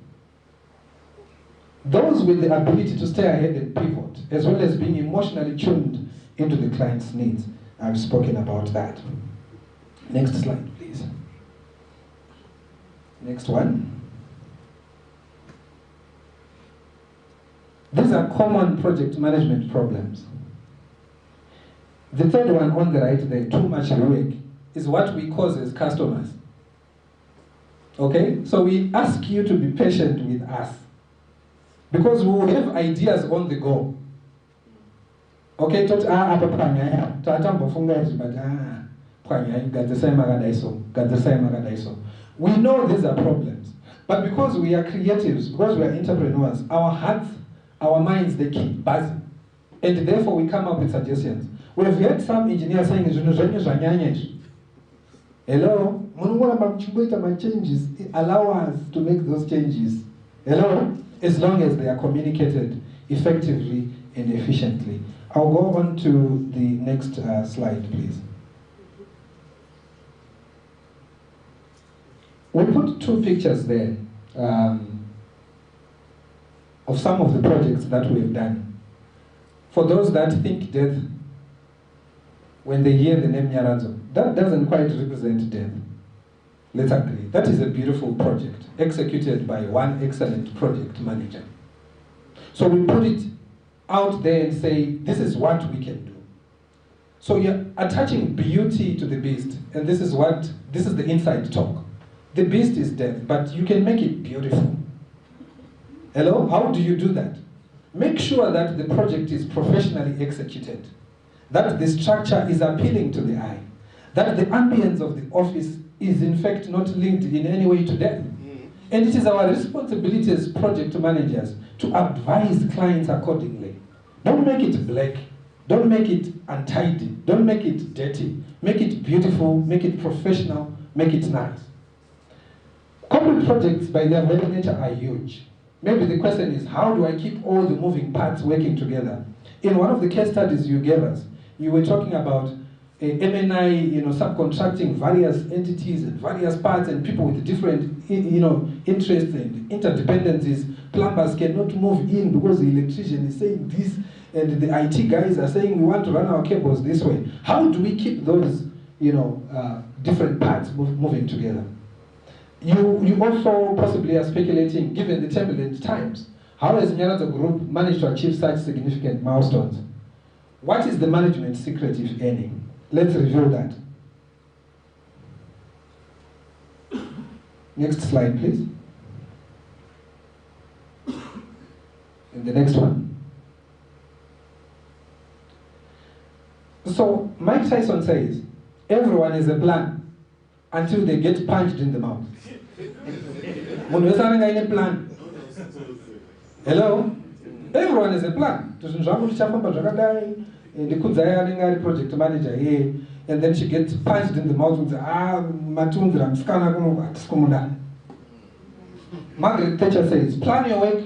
Those with the ability to stay ahead and pivot, as well as being emotionally tuned into the client's needs. I've spoken about that. Next slide, please. Next one. These are common project management problems. The third one on the right there, too much work, is what we cause as customers. Okay? So we ask you to be patient with us, because we will have ideas on the go. Okay, we know these are problems, but because we are creatives, because we are entrepreneurs, our hearts, our minds, they keep buzzing, and therefore we come up with suggestions. We have heard some engineers saying, hello, my changes, allow us to make those changes. Hello? As long as they are communicated effectively and efficiently. I'll go on to the next slide, please. We put 2 pictures there of some of the projects that we've done. For those that think death, when they hear the name Nyaradzo, that doesn't quite represent death. Let's agree. That is a beautiful project executed by one excellent project manager. So we put it out there and say, this is what we can do. So you're attaching beauty to the beast, and this is the inside talk. The beast is death, but you can make it beautiful. Hello? How do you do that? Make sure that the project is professionally executed, that the structure is appealing to the eye, that the ambience of the office is in fact not linked in any way to death. And it is our responsibility as project managers to advise clients accordingly. Don't make it black, don't make it untidy, don't make it dirty. Make it beautiful, make it professional, make it nice. Corporate projects by their very nature are huge. Maybe the question is, how do I keep all the moving parts working together? In one of the case studies you gave us, you were talking about MNI, subcontracting various entities and various parts and people with different, interests and interdependencies. Plumbers cannot move in because the electrician is saying this, and the IT guys are saying we want to run our cables this way. How do we keep those, different parts moving together? You also possibly are speculating, given the turbulent times, how has Nyaradzo Group managed to achieve such significant milestones? What is the management secret, if any? Let's review that. Next slide, please. And the next one. So Mike Tyson says, everyone is a plan until they get punched in the mouth. Plan. Hello? Everyone is a plan. Project manager here, and then she gets punched in the mouth with Margaret Thatcher says, plan your work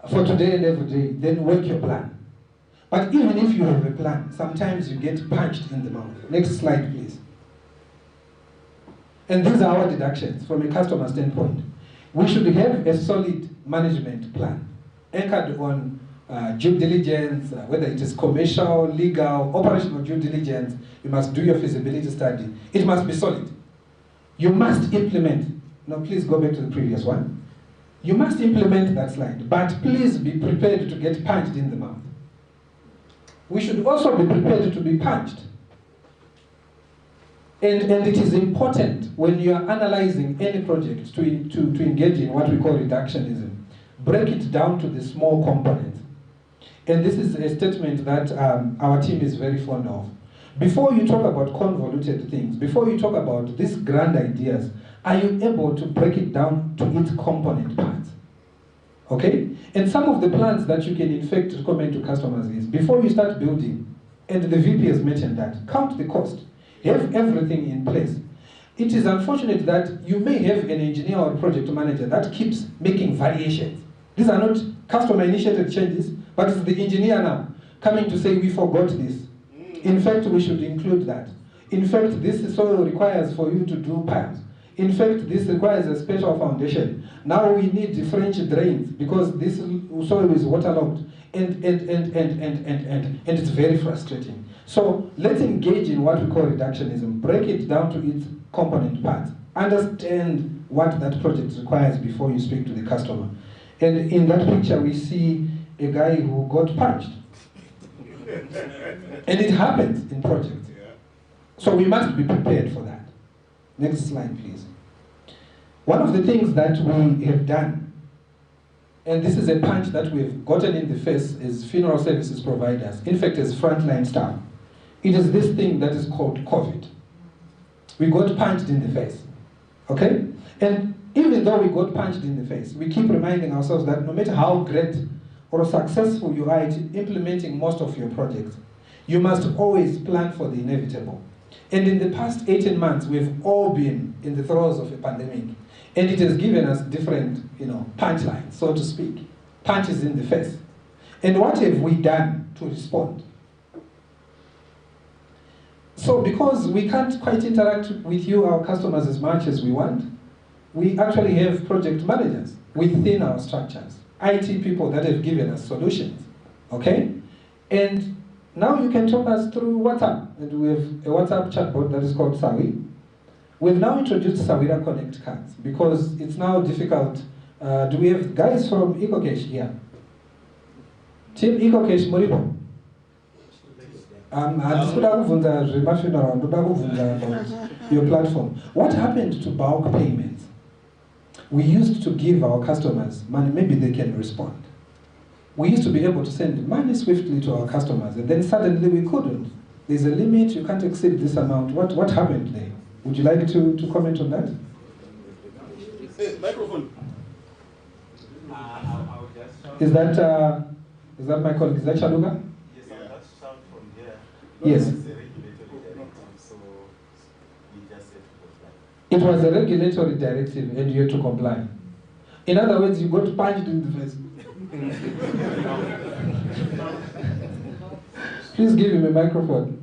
for today and every day, then work your plan. But even if you have a plan, sometimes you get punched in the mouth. Next slide, please. And these are our deductions from a customer standpoint. We should have a solid management plan, anchored on due diligence, whether it is commercial, legal, operational due diligence. You must do your feasibility study. It must be solid. You must implement. Now please go back to the previous one. You must implement that slide, but please be prepared to get punched in the mouth. We should also be prepared to be punched. And it is important when you are analyzing any project to engage in what we call reductionism. Break it down to the small components. And this is a statement that our team is very fond of. Before you talk about convoluted things, before you talk about these grand ideas, are you able to break it down to its component parts? Okay? And some of the plans that you can in fact recommend to customers is, before you start building, and the VP has mentioned that, count the cost. Have everything in place. It is unfortunate that you may have an engineer or project manager that keeps making variations. These are not customer-initiated changes, but it's the engineer now coming to say, we forgot this. In fact, we should include that. In fact, this soil requires for you to do piles. In fact, this requires a special foundation. Now we need French drains because this soil is waterlogged, and it's very frustrating. So let's engage in what we call reductionism. Break it down to its component parts. Understand what that project requires before you speak to the customer. And in that picture, we see a guy who got punched. And it happens in projects. So we must be prepared for that. Next slide, please. One of the things that we have done, and this is a punch that we've gotten in the face as funeral services providers, in fact as frontline staff, it is this thing that is called COVID. We got punched in the face, okay? And even though we got punched in the face, we keep reminding ourselves that no matter how great or successful you are at implementing most of your projects, you must always plan for the inevitable. And in the past 18 months, we've all been in the throes of a pandemic, and it has given us different, punchlines, so to speak, punches in the face. And what have we done to respond? So because we can't quite interact with you, our customers, as much as we want, we actually have project managers within our structures, IT people that have given us solutions, okay? And now you can talk us through WhatsApp, and we have a WhatsApp chatbot that is called Sawi. We've now introduced Sawira Connect cards because it's now difficult. Do we have guys from EcoCash here? Team EcoCash Moribo. Your platform. What happened to bulk payments? We used to give our customers money, maybe they can respond. We used to be able to send money swiftly to our customers, and then suddenly we couldn't. There's a limit, you can't exceed this amount. What happened there? Would you like to comment on that? Hey, microphone. Is that my colleague? Is that Chaluga? Yes, that's sound from here. Yes. It was a regulatory directive and you had to comply. In other words, you got punched in the face. Please give him a microphone.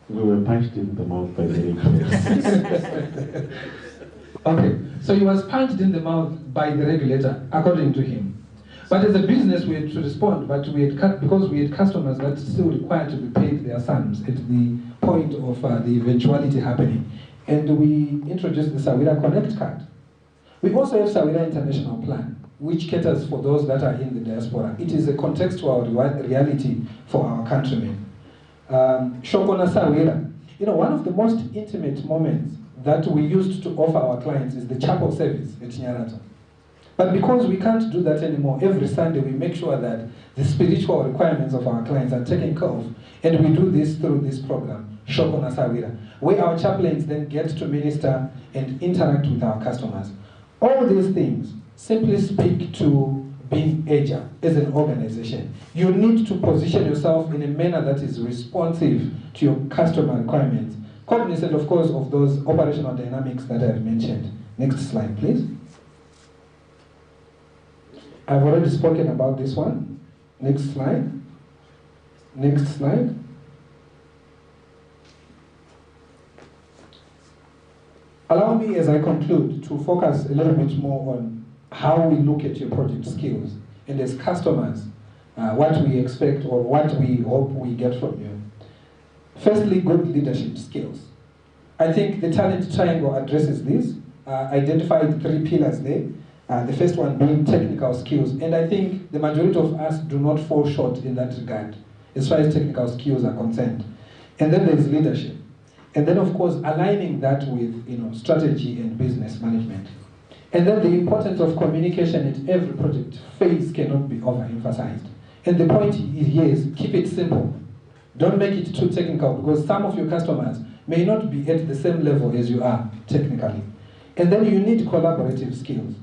We were punched in the mouth by the regulator. Okay, so he was punched in the mouth by the regulator, according to him. But as a business, we had to respond, but because we had customers that still required to be paid their sums at the point of the eventuality happening. And we introduced the Sawira Connect card. We also have Sawira International Plan, which caters for those that are in the diaspora. It is a contextual reality for our countrymen. Shokona Sawira. One of the most intimate moments that we used to offer our clients is the chapel service at Nyarata. But because we can't do that anymore, every Sunday we make sure that the spiritual requirements of our clients are taken care of, and we do this through this program, Shoko Nasawira, where our chaplains then get to minister and interact with our customers. All these things simply speak to being agile as an organization. You need to position yourself in a manner that is responsive to your customer requirements, cognizant, of course, of those operational dynamics that I've mentioned. Next slide, please. I've already spoken about this one. Next slide. Next slide. Allow me, as I conclude, to focus a little bit more on how we look at your project skills, and as customers, what we expect or what we hope we get from you. Firstly, good leadership skills. I think the talent triangle addresses this, identified 3 pillars there. The first one being technical skills, and I think the majority of us do not fall short in that regard, as far as technical skills are concerned. And then there's leadership. And then, of course, aligning that with strategy and business management. And then the importance of communication at every project phase cannot be overemphasized. And the point here is keep it simple. Don't make it too technical, because some of your customers may not be at the same level as you are technically. And then you need collaborative skills.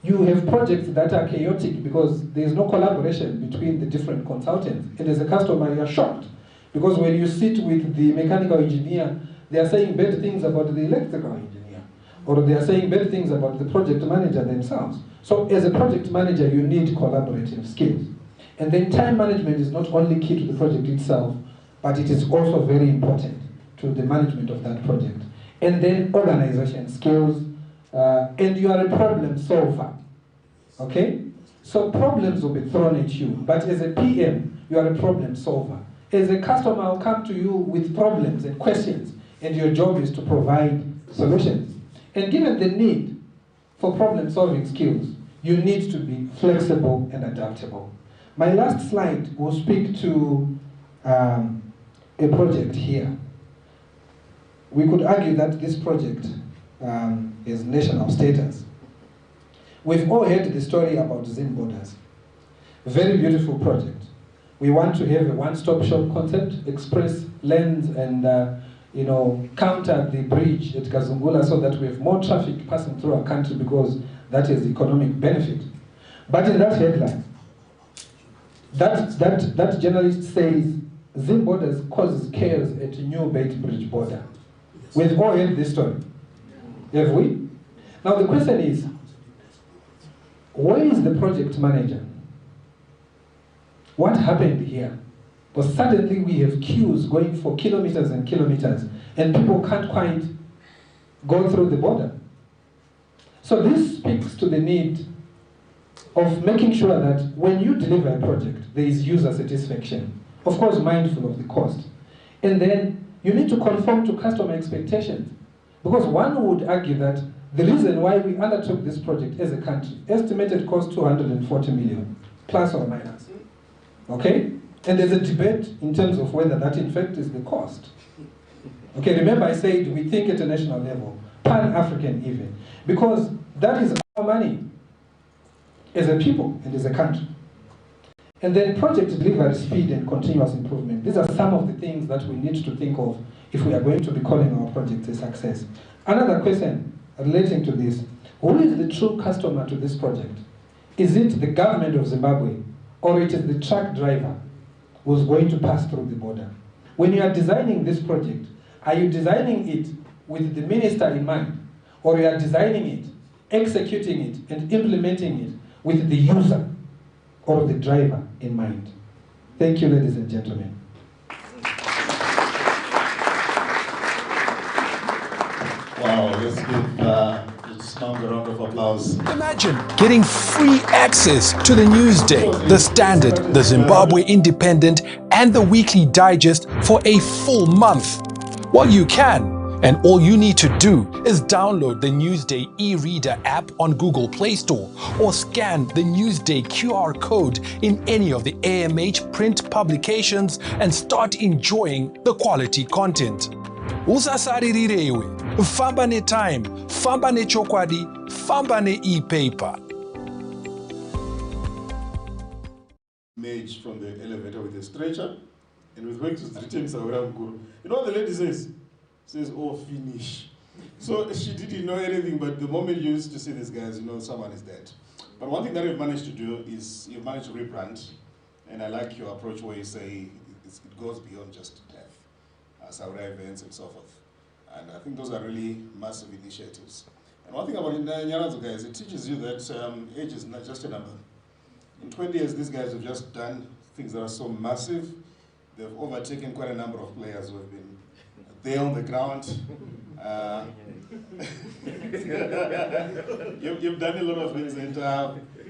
You have projects that are chaotic because there's no collaboration between the different consultants. And as a customer, you're shocked. Because when you sit with the mechanical engineer, they are saying bad things about the electrical engineer. Or they are saying bad things about the project manager themselves. So as a project manager, you need collaborative skills. And then time management is not only key to the project itself, but it is also very important to the management of that project. And then organization skills, and you are a problem solver, okay? So problems will be thrown at you, but as a PM, you are a problem solver. As a customer will come to you with problems and questions, and your job is to provide solutions. And given the need for problem solving skills, you need to be flexible and adaptable. My last slide will speak to a project here. We could argue that this project is national status. We've all heard the story about Zim Borders. Very beautiful project. We want to have a one-stop shop concept, express lanes and counter the bridge at Kazungula so that we have more traffic passing through our country, because that is economic benefit. But in that headline, that journalist says Zim Borders causes chaos at New Bait Bridge border. We've all heard this story. Have we? Now the question is, where is the project manager? What happened here? Because suddenly we have queues going for kilometers and kilometers, and people can't quite go through the border. So this speaks to the need of making sure that when you deliver a project, there is user satisfaction. Of course, mindful of the cost. And then you need to conform to customer expectations. Because one would argue that the reason why we undertook this project as a country, estimated cost 240 million, plus or minus. Okay? And there's a debate in terms of whether that in fact is the cost. Okay, remember I said we think at a national level, pan-African even, because that is our money as a people and as a country. And then project delivery speed and continuous improvement. These are some of the things that we need to think of if we are going to be calling our project a success. Another question relating to this, who is the true customer to this project? Is it the government of Zimbabwe, or it is the truck driver who's going to pass through the border? When you are designing this project, are you designing it with the minister in mind, or you are designing it, executing it, and implementing it with the user or the driver in mind? Thank you, ladies and gentlemen. Wow, let's give a round of applause. Imagine getting free access to the Newsday, The Standard, The Zimbabwe Independent, and the Weekly Digest for a full month. Well, you can. And all you need to do is download the Newsday e-reader app on Google Play Store, or scan the Newsday QR code in any of the AMH print publications and start enjoying the quality content. Usasaririre iwe, famba netime, famba nechokwadi, famba ne-e-paper. Emerged from the elevator with a stretcher, and with work to return Saura Guru. You know what the lady says? Says, oh, finish. So she didn't know anything, but the moment you used to see these guys, you know someone is dead. But one thing that you've managed to do is you've managed to rebrand, and I like your approach where you say it goes beyond just death, Saura events and so forth. And I think those are really massive initiatives. And one thing about Nyaradzo guys, it teaches you that age is not just a number. In 20 years, these guys have just done things that are so massive. They've overtaken quite a number of players who have been there on the ground. You've done a lot of things, and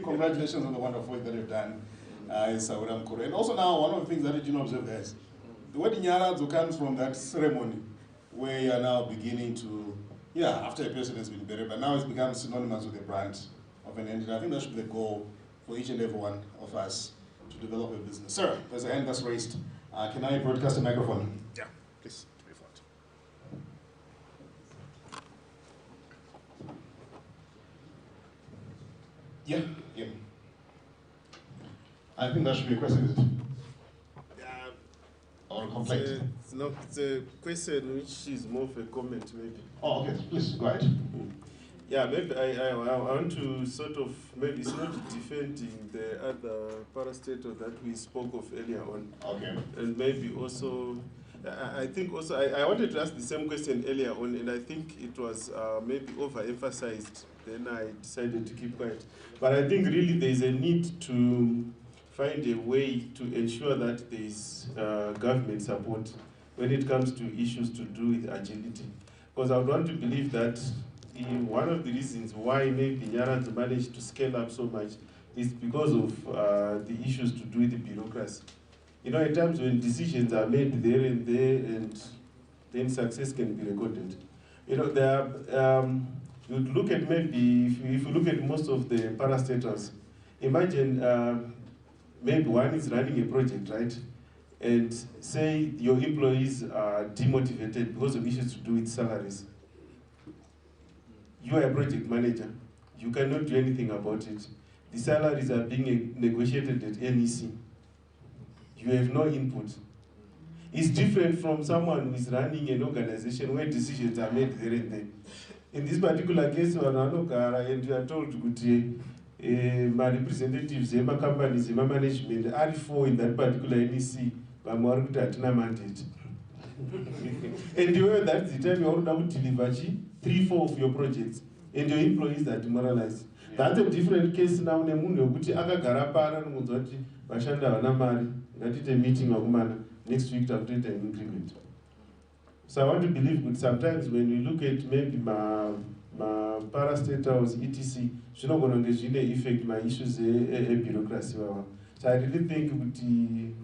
congratulations on the wonderful work that you've done in Saura Mkuru. And also now, one of the things that you didn't observe guys, the word Nyaradzo comes from that ceremony where you are now beginning to, after a person has been buried, but now it's become synonymous with the brand of an entity. I think that should be the goal for each and every one of us to develop a business. Sir, there's a hand that's raised. Can I broadcast a microphone? Yeah, please, to be forward. Yeah. I think that should be a question, is it? Or a complaint? It's a question which is more of a comment, maybe. Oh, okay, please, go ahead. Yeah, maybe I want to sort of, maybe it's not defending the other parastatal that we spoke of earlier on. Okay. And maybe also, I think also, I wanted to ask the same question earlier on, and I think it was maybe overemphasized. Then I decided to keep quiet. But I think really there is a need to find a way to ensure that there is government support when it comes to issues to do with agility. Because I would want to believe that one of the reasons why maybe Nyaradzo managed to scale up so much is because of the issues to do with the bureaucracy. You know, at times when decisions are made there, and then success can be recorded. You know, there are, you'd look at maybe, if you look at most of the parastatals, imagine maybe one is running a project, right? And say your employees are demotivated because of issues to do with salaries. You are a project manager. You cannot do anything about it. The salaries are being negotiated at NEC. You have no input. It's different from someone who is running an organization where decisions are made there and then. In this particular case, and you are told my representatives, my companies, my management are for in that particular NEC, but more mandate. And you know that's the time you are going to deliver 3-4 of your projects, and your employees are demoralized. That's a different case now. Meeting next week to update an increment. So I want to believe that sometimes when we look at maybe my parastatals, etc., it's not going to affect my issues bureaucracy. So I really think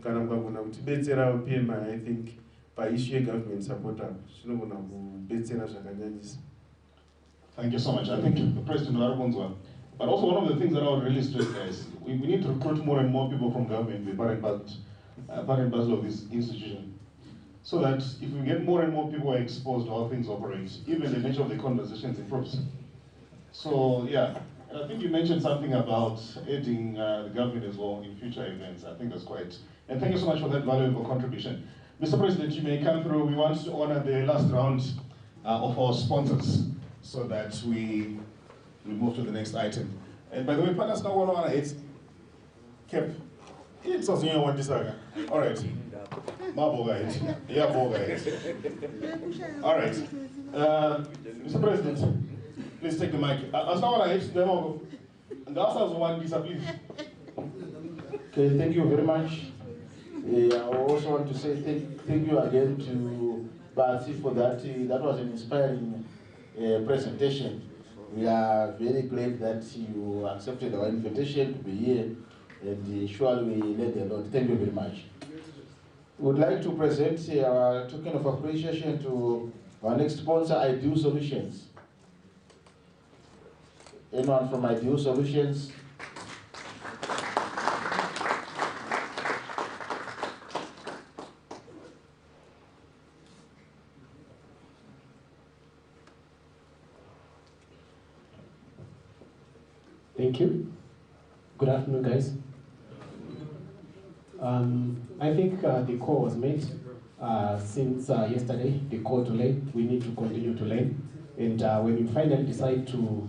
PMI, I think by issue government support, Thank you so much. I think the President Arabonzwa. But also one of the things that I would really stress is we need to recruit more and more people from government, the part and parcel of this institution. So that if we get more and more people exposed to how things operate, even the nature of the conversations improves. So yeah, and I think you mentioned something about aiding the government as well in future events. I think that's quite, and thank you so much for that valuable contribution. Mr. President, you may come through. We want to honor the last round of our sponsors so that we move to the next item. And by the way, partners now want to hit Cap. It's also you want this saga. All right. Yeah, all right. Mr. President, please take the mic. As now I hit the demo. And the answer is one visa, please. Okay, thank you very much. I also want to say thank you again to Basi for that. That was an inspiring presentation. We are very glad that you accepted our invitation to be here, and surely we learned a lot. Thank you very much. We would like to present our token of appreciation to our next sponsor, Ideal Solutions. Anyone from Ideal Solutions? Thank you. Good afternoon, guys. I think the call was made since yesterday, the call to learn. We need to continue to learn. And when you finally decide to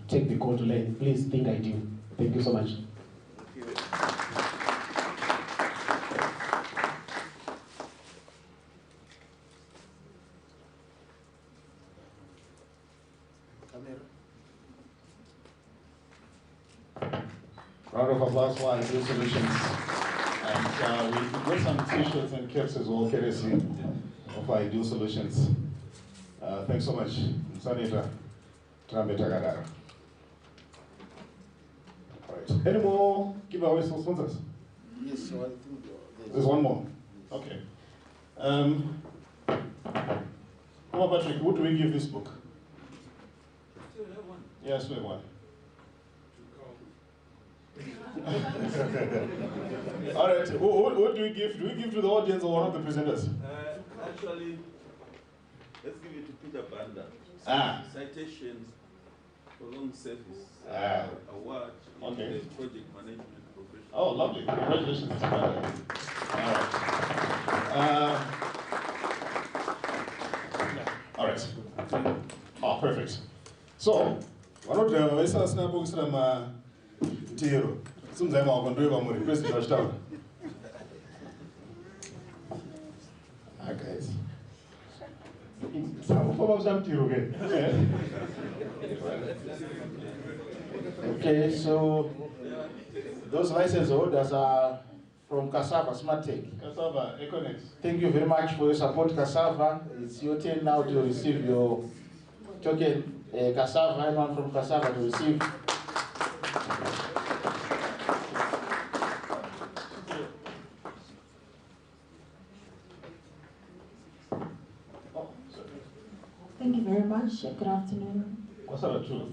take the call to learn, please think I do. Thank you so much. Round of applause for Ideal Solutions. And we got some t-shirts and caps as well, courtesy of Ideal Solutions. Thanks so much. Sanita, Trambeta Gadara. All right. Any more giveaways for sponsors? Yes, so I think there's one more. Okay. Patrick, who do we give this book? Yes, we have one. All right, what do we give? Do we give to the audience or one of the presenters? Actually, let's give it to Peter Banda. Citations for long service award in the project management profession. Oh, lovely. Congratulations. All right. All right. Oh, perfect. So, one of the ways I snap books from Tiro. Sometimes I'm going to do it with President Touchdown. Guys. Okay, so those license holders are from Cassava Smart Tech. Cassava, Econex. Thank you very much for your support, Cassava. It's your turn now to receive your token. Cassava, anyone from Cassava to receive. Thank you very much. Good afternoon. What's that true?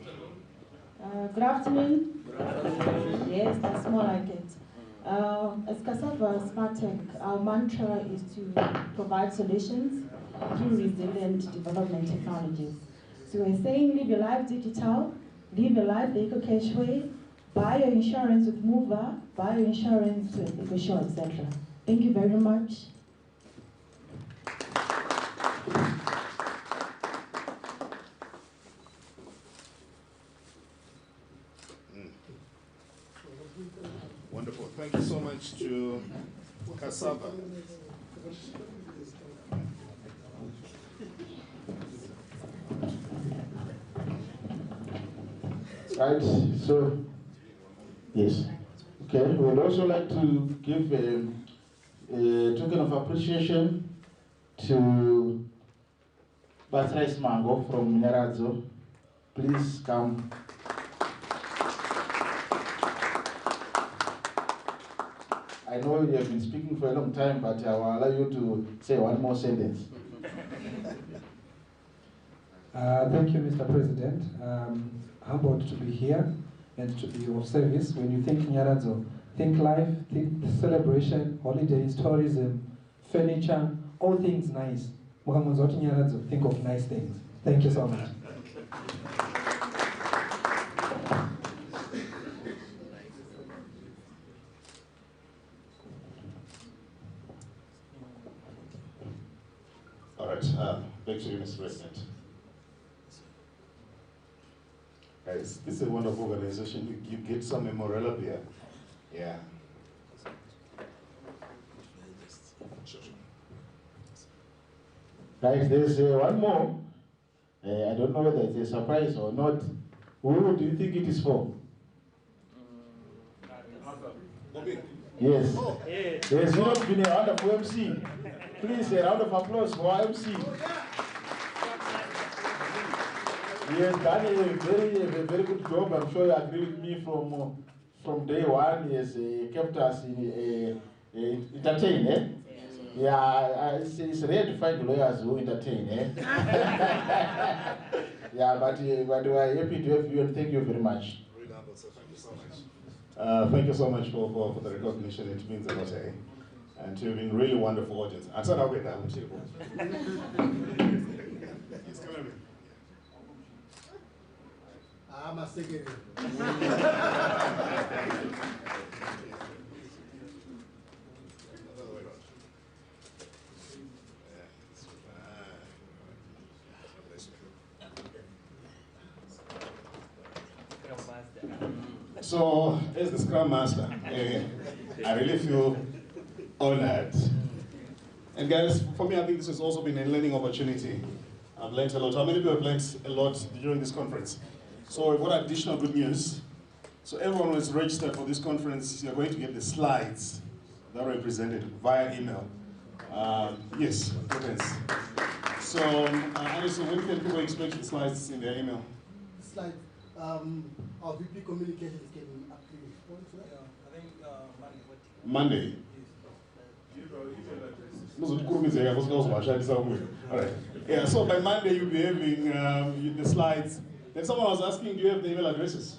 Good afternoon. Yes, that's more like it. As Cassava Smart Tech, our mantra is to provide solutions through resilient development technologies. So we're saying live your life digital, live your life the EcoCash way, buy your insurance with Mover, buy your insurance with EcoSure, etc. Thank you very much. Wonderful. Thank you so much to Cassava. Right, so, yes. Okay, we would also like to give a token of appreciation to Batrice Mango from Minerazo. Please come. I know you have been speaking for a long time, but I will allow you to say one more sentence. Thank you, Mr. President. Humbled to be here and to be of service. When you think Nyaradzo, think life, think celebration, holidays, tourism, furniture, all things nice. Muhammadzotti Nyaradzo, think of nice things. Thank you so much. All right, back to you, Mr. President. Guys, this is a wonderful organization. You get some memorabilia. Yeah. Guys, there's one more. I don't know whether it's a surprise or not. Who do you think it is for? Yes. There's not been a round of MC. Please, a round of applause for our MC. He has done a very good job. I'm sure you agree with me from day one. He has kept us entertained. Yeah, it's rare to find lawyers who entertain. Yeah, but we're happy to have you and thank you very much. Thank you so much. Thank you so much for the recognition. It means a lot. And you've been really wonderful audience. Yes, come on. So, as the Scrum Master, I really feel honored. And guys, for me, I think this has also been a learning opportunity. I've learned a lot. How many people have learned a lot during this conference? So, what additional good news? So, everyone who is registered for this conference, you're going to get the slides that were presented via email. Yes, thanks. So, Alison, when can people expect the slides in their email? Slides. Our VP Communications can approve. I think Monday. Alright. Yeah, so by Monday you'll be having the slides. Then someone was asking, do you have the email addresses?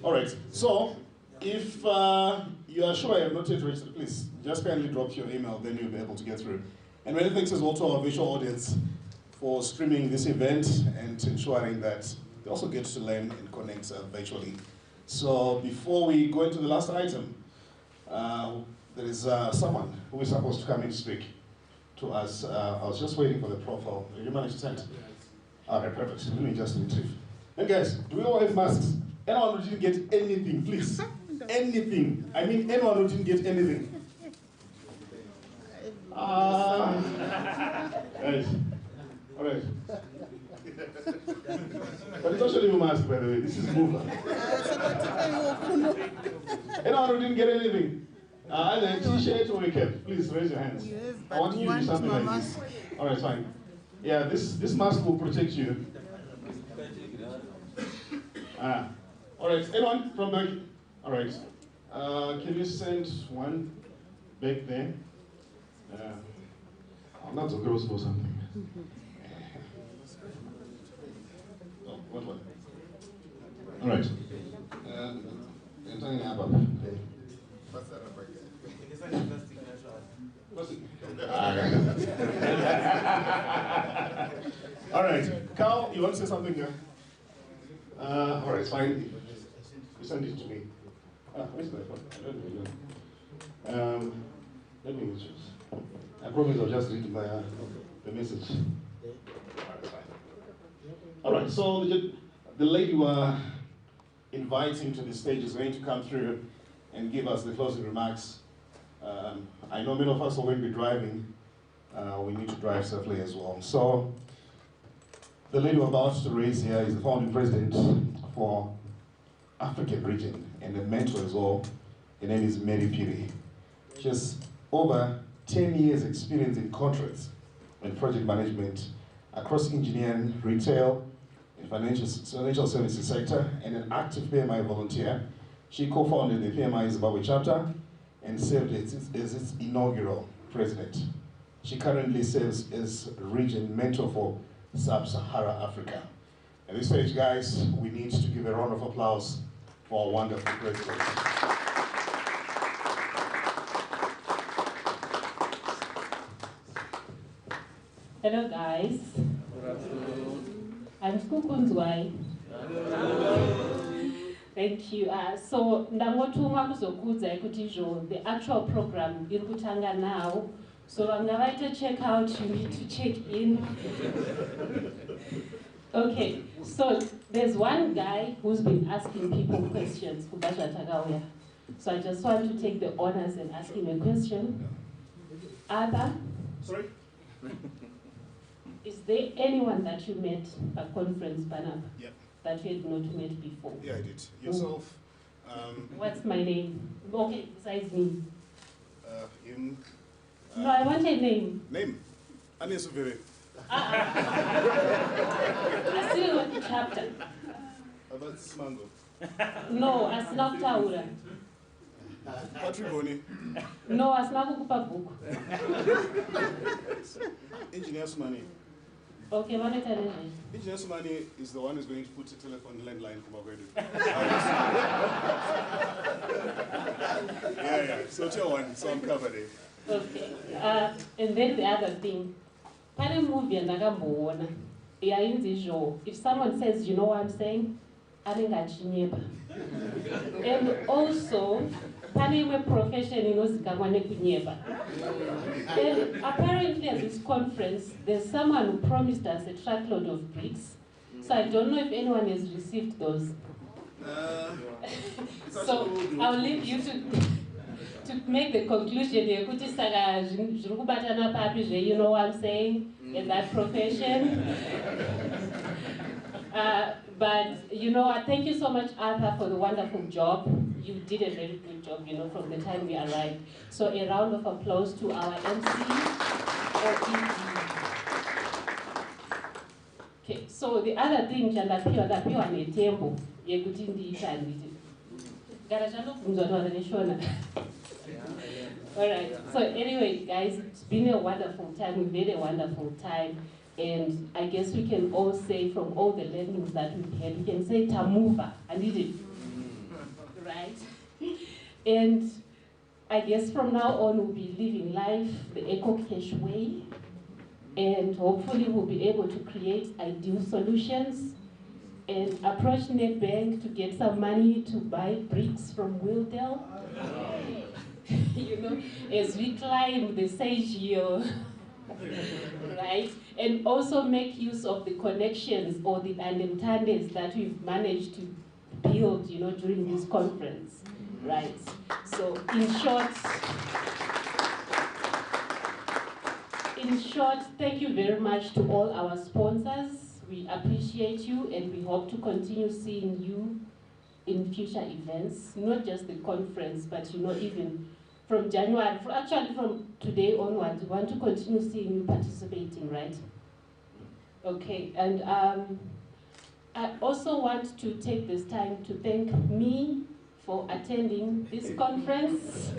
Alright, so if you are sure you have not yet registered, please just kindly drop your email, then you'll be able to get through. And many thanks as well to our visual audience for streaming this event and ensuring that they also get to learn and connect virtually. So before we go into the last item, there is someone who is supposed to come in to speak to us. I was just waiting for the profile. Did you manage to send? Okay, perfect. Let me just retrieve. And guys, do we all have masks? Anyone who didn't get anything, please? Anything. I mean anyone who didn't get anything. Guys. All right. But it's actually a mask, by the way. This is mover. Anyone who didn't get anything? Either a t-shirt or a cap, please raise your hands. Yes, I want but you to do something like this. All right, fine. Yeah, this mask will protect you. All right, anyone from back? All right. Can you send one back there? I'm not so gross for something. Oh, what one? All right. All right. Carl, you want to say something here? All right, fine. You send it to me. Where's my phone? I don't know. Let me choose. I promise I'll just read the message. All right, so the lady we're inviting to the stage is going to come through and give us the closing remarks. I know many of us are going to be driving. We need to drive safely as well. So the lady we're about to raise here is the founding president for African region and a mentor as well. Her name is Mary Piri. She has over 10 years experience in contracts and project management across engineering, retail, and financial services sector, and an active PMI volunteer. She co-founded the Pmi Zimbabwe chapter and served as its inaugural president. She currently serves as region mentor for Sub-Saharan Africa. At this stage, guys, we need to give a round of applause for our wonderful president. Hello guys. I'm Skukunzwai. Thank you. So ndangotumwa kuzokudza kuti the actual program iri kutanga now. So vangavaita check out, you need to check in. Okay, so there's one guy who's been asking people questions. So I just want to take the honors and ask him a question. Ada? Sorry? Is there anyone that you met at conference, Banab? Yeah. That you had not met before? Yeah, I did. Yourself? What's my name? Okay, besides me. Him. No, I want a name. Name? Anesuvere. I still want the chapter. That's Mango. No, asina kutaura. Patrick Boni. No, asina kukupa book. Engineer Sumani. Okay, manager. Engineer Sumani is the one who's going to put a telephone landline from Magwedu. Yeah. So tier one, so I'm covered there. Okay. And then the other thing. Pane movie ndakamboona yeah, in the show, if someone says, you know what I'm saying, and also, pane profession inozikamwa nekunyeba. And apparently at this conference, there's someone who promised us a truckload of bricks. So I don't know if anyone has received those. So I'll leave you to make the conclusion here. You know what I'm saying? In that profession. But you know what, thank you so much, Arthur, for the wonderful job. You did a very good job, you know, from the time we arrived. So a round of applause to our MC. Okay, so the other thing, Jandapiwa Netembo, Yegutindi Chanditi. Alright, so anyway, guys, it's been a wonderful time. We've had a wonderful time. And I guess we can all say from all the learnings that we've had, we can say Tamuva, and did it. Right? And I guess from now on we'll be living life the eco-cash way. And hopefully we'll be able to create ideal solutions and approach NetBank to get some money to buy bricks from Wildell. You know, as we climb the Sage Hill. Right? And also make use of the connections or the understandings that we've managed to build, you know, during this conference, right? So in short, thank you very much to all our sponsors. We appreciate you and we hope to continue seeing you in future events, not just the conference, but you know, even from January, actually from today onwards, we want to continue seeing you participating, right? Okay, and I also want to take this time to thank me for attending this conference.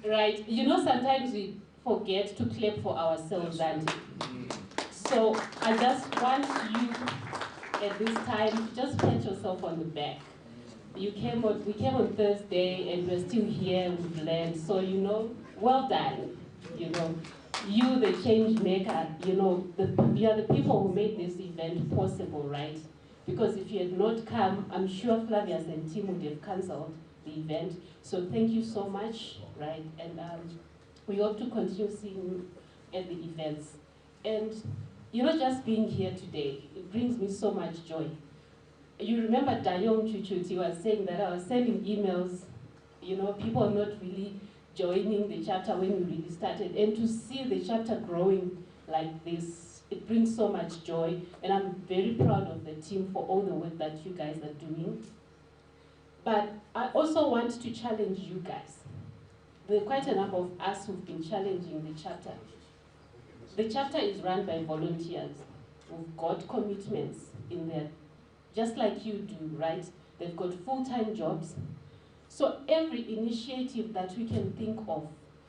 Right, you know, sometimes we forget to clap for ourselves, and so I just want you at this time to just pat yourself on the back. We came on Thursday and we're still here, we've learned, so you know, well done, you know. You, the change maker, you know, you are the people who made this event possible, right? Because if you had not come, I'm sure Flavius and team would have cancelled the event. So thank you so much, right? And we hope to continue seeing you at the events. And you know, just being here today, it brings me so much joy. You remember Dayong Chuchuti was saying that I was sending emails, you know, people not really joining the chapter when we really started. And to see the chapter growing like this, it brings so much joy. And I'm very proud of the team for all the work that you guys are doing. But I also want to challenge you guys. There are quite a number of us who've been challenging the chapter. The chapter is run by volunteers who've got commitments in there, just like you do, right? They've got full-time jobs. So every initiative that we can think of,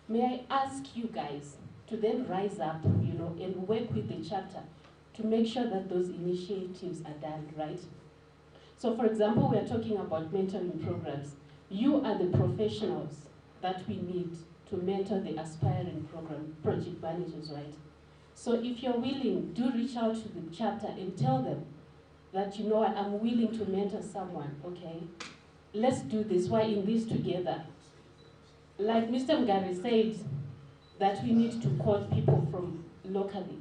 may I ask you guys to then rise up, you know, and work with the chapter to make sure that those initiatives are done, right? So for example, we are talking about mentoring programs. You are the professionals that we need to mentor the aspiring program project managers, right? So if you're willing, do reach out to the chapter and tell them that, you know what, I'm willing to mentor someone, okay? Let's do this, we're in this together. Like Mr. Mgari said, that we need to quote people from locally.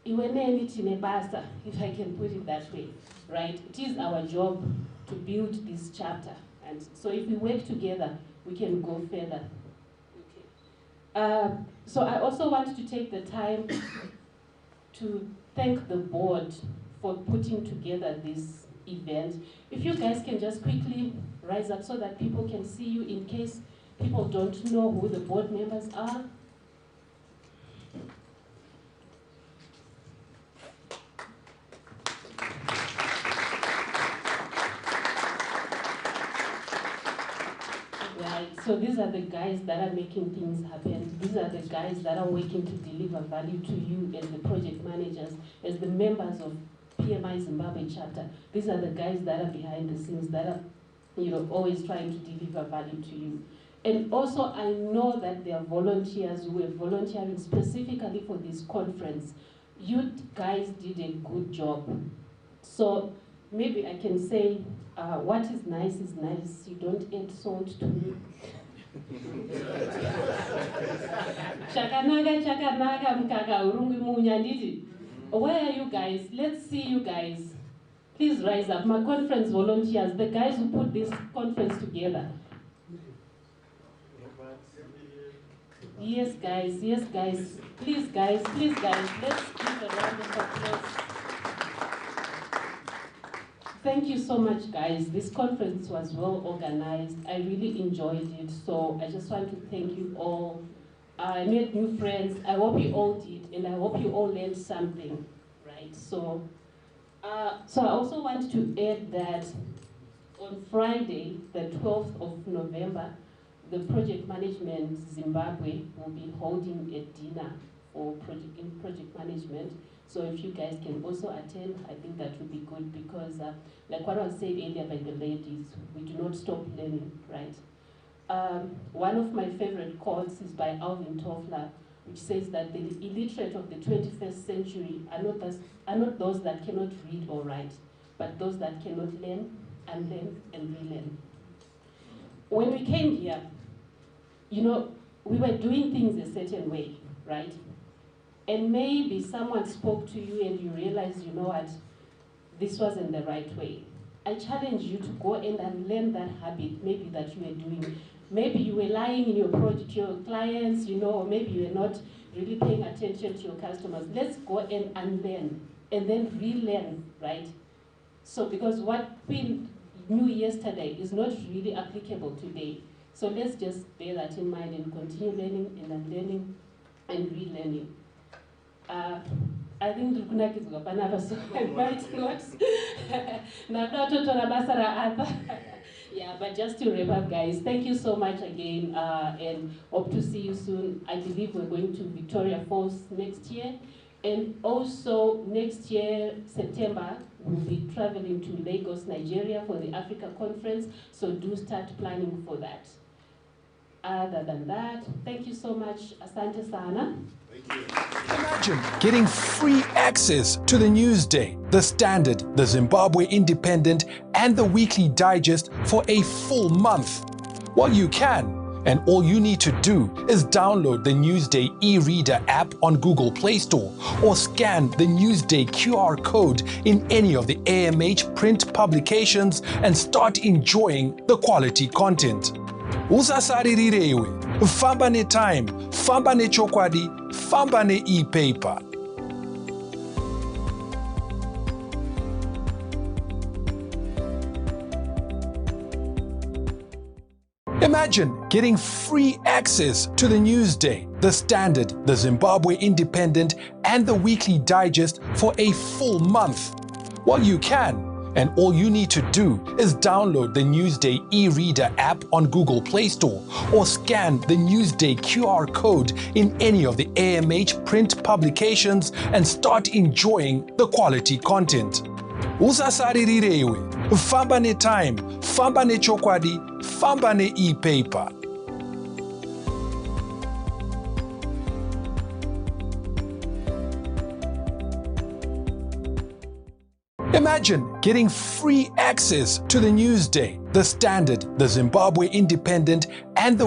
If I can put it that way, right? It is our job to build this chapter. And so if we work together, we can go further. Okay. So I also want to take the time to thank the board for putting together this event. If you guys can just quickly rise up so that people can see you in case people don't know who the board members are. Right, so these are the guys that are making things happen. These are the guys that are working to deliver value to you as the project managers, as the members of Pmi Zimbabwe chapter. These are the guys that are behind the scenes, that are, you know, always trying to deliver value to you. And also, I know that there are volunteers who are volunteering specifically for this conference You guys did a good job. So maybe I can say, what is nice is nice. You don't add salt to me. Chakanaka, mkaka, urungu munya nditi. Where are you guys? Let's see you guys. Please rise up. My conference volunteers, the guys who put this conference together. Yes, guys. Yes, guys. Please, guys. Please, guys. Let's give a round of applause. Thank you so much, guys. This conference was well organized. I really enjoyed it. So I just want to thank you all. I made new friends. I hope you all did, and I hope you all learned something, right? So I also want to add that on Friday, the 12th of November, the Project Management Zimbabwe will be holding a dinner for project management. So if you guys can also attend, I think that would be good because like what was said earlier by the ladies, we do not stop learning, right? One of my favorite quotes is by Alvin Toffler, which says that the illiterate of the 21st century are not those that cannot read or write, but those that cannot learn, unlearn, and relearn. When we came here, you know, we were doing things a certain way, right? And maybe someone spoke to you and you realized, you know what, this wasn't the right way. I challenge you to go and unlearn that habit, maybe that you were doing. Maybe you were lying in your project to your clients, you know, or maybe you were not really paying attention to your customers. Let's go and unlearn and then relearn, right? So because what we knew yesterday is not really applicable today. So let's just bear that in mind and continue learning and unlearning and relearning. I think so I might not. Yeah, but just to wrap up, guys, thank you so much again, and hope to see you soon. I believe we're going to Victoria Falls next year. And also next year, September, we'll be traveling to Lagos, Nigeria for the Africa Conference. So do start planning for that. Other than that, thank you so much. Asante sana. Imagine getting free access to the Newsday, the Standard, the Zimbabwe Independent, and the Weekly Digest for a full month. Well, you can. And all you need to do is download the Newsday e-reader app on Google Play Store or scan the Newsday QR code in any of the AMH print publications and start enjoying the quality content. Usasaririrewe, famba ne time, famba ne chokwadi, famba ne e-paper. Imagine getting free access to the Newsday, the Standard, the Zimbabwe Independent, and the Weekly Digest for a full month. Well, you can. And all you need to do is download the Newsday e-reader app on Google Play Store or scan the Newsday QR code in any of the AMH print publications and start enjoying the quality content. Usasaririrewe, famba ne time, famba ne chokwadi, famba ne e-paper. Imagine getting free access to the Newsday, the Standard, the Zimbabwe Independent, and the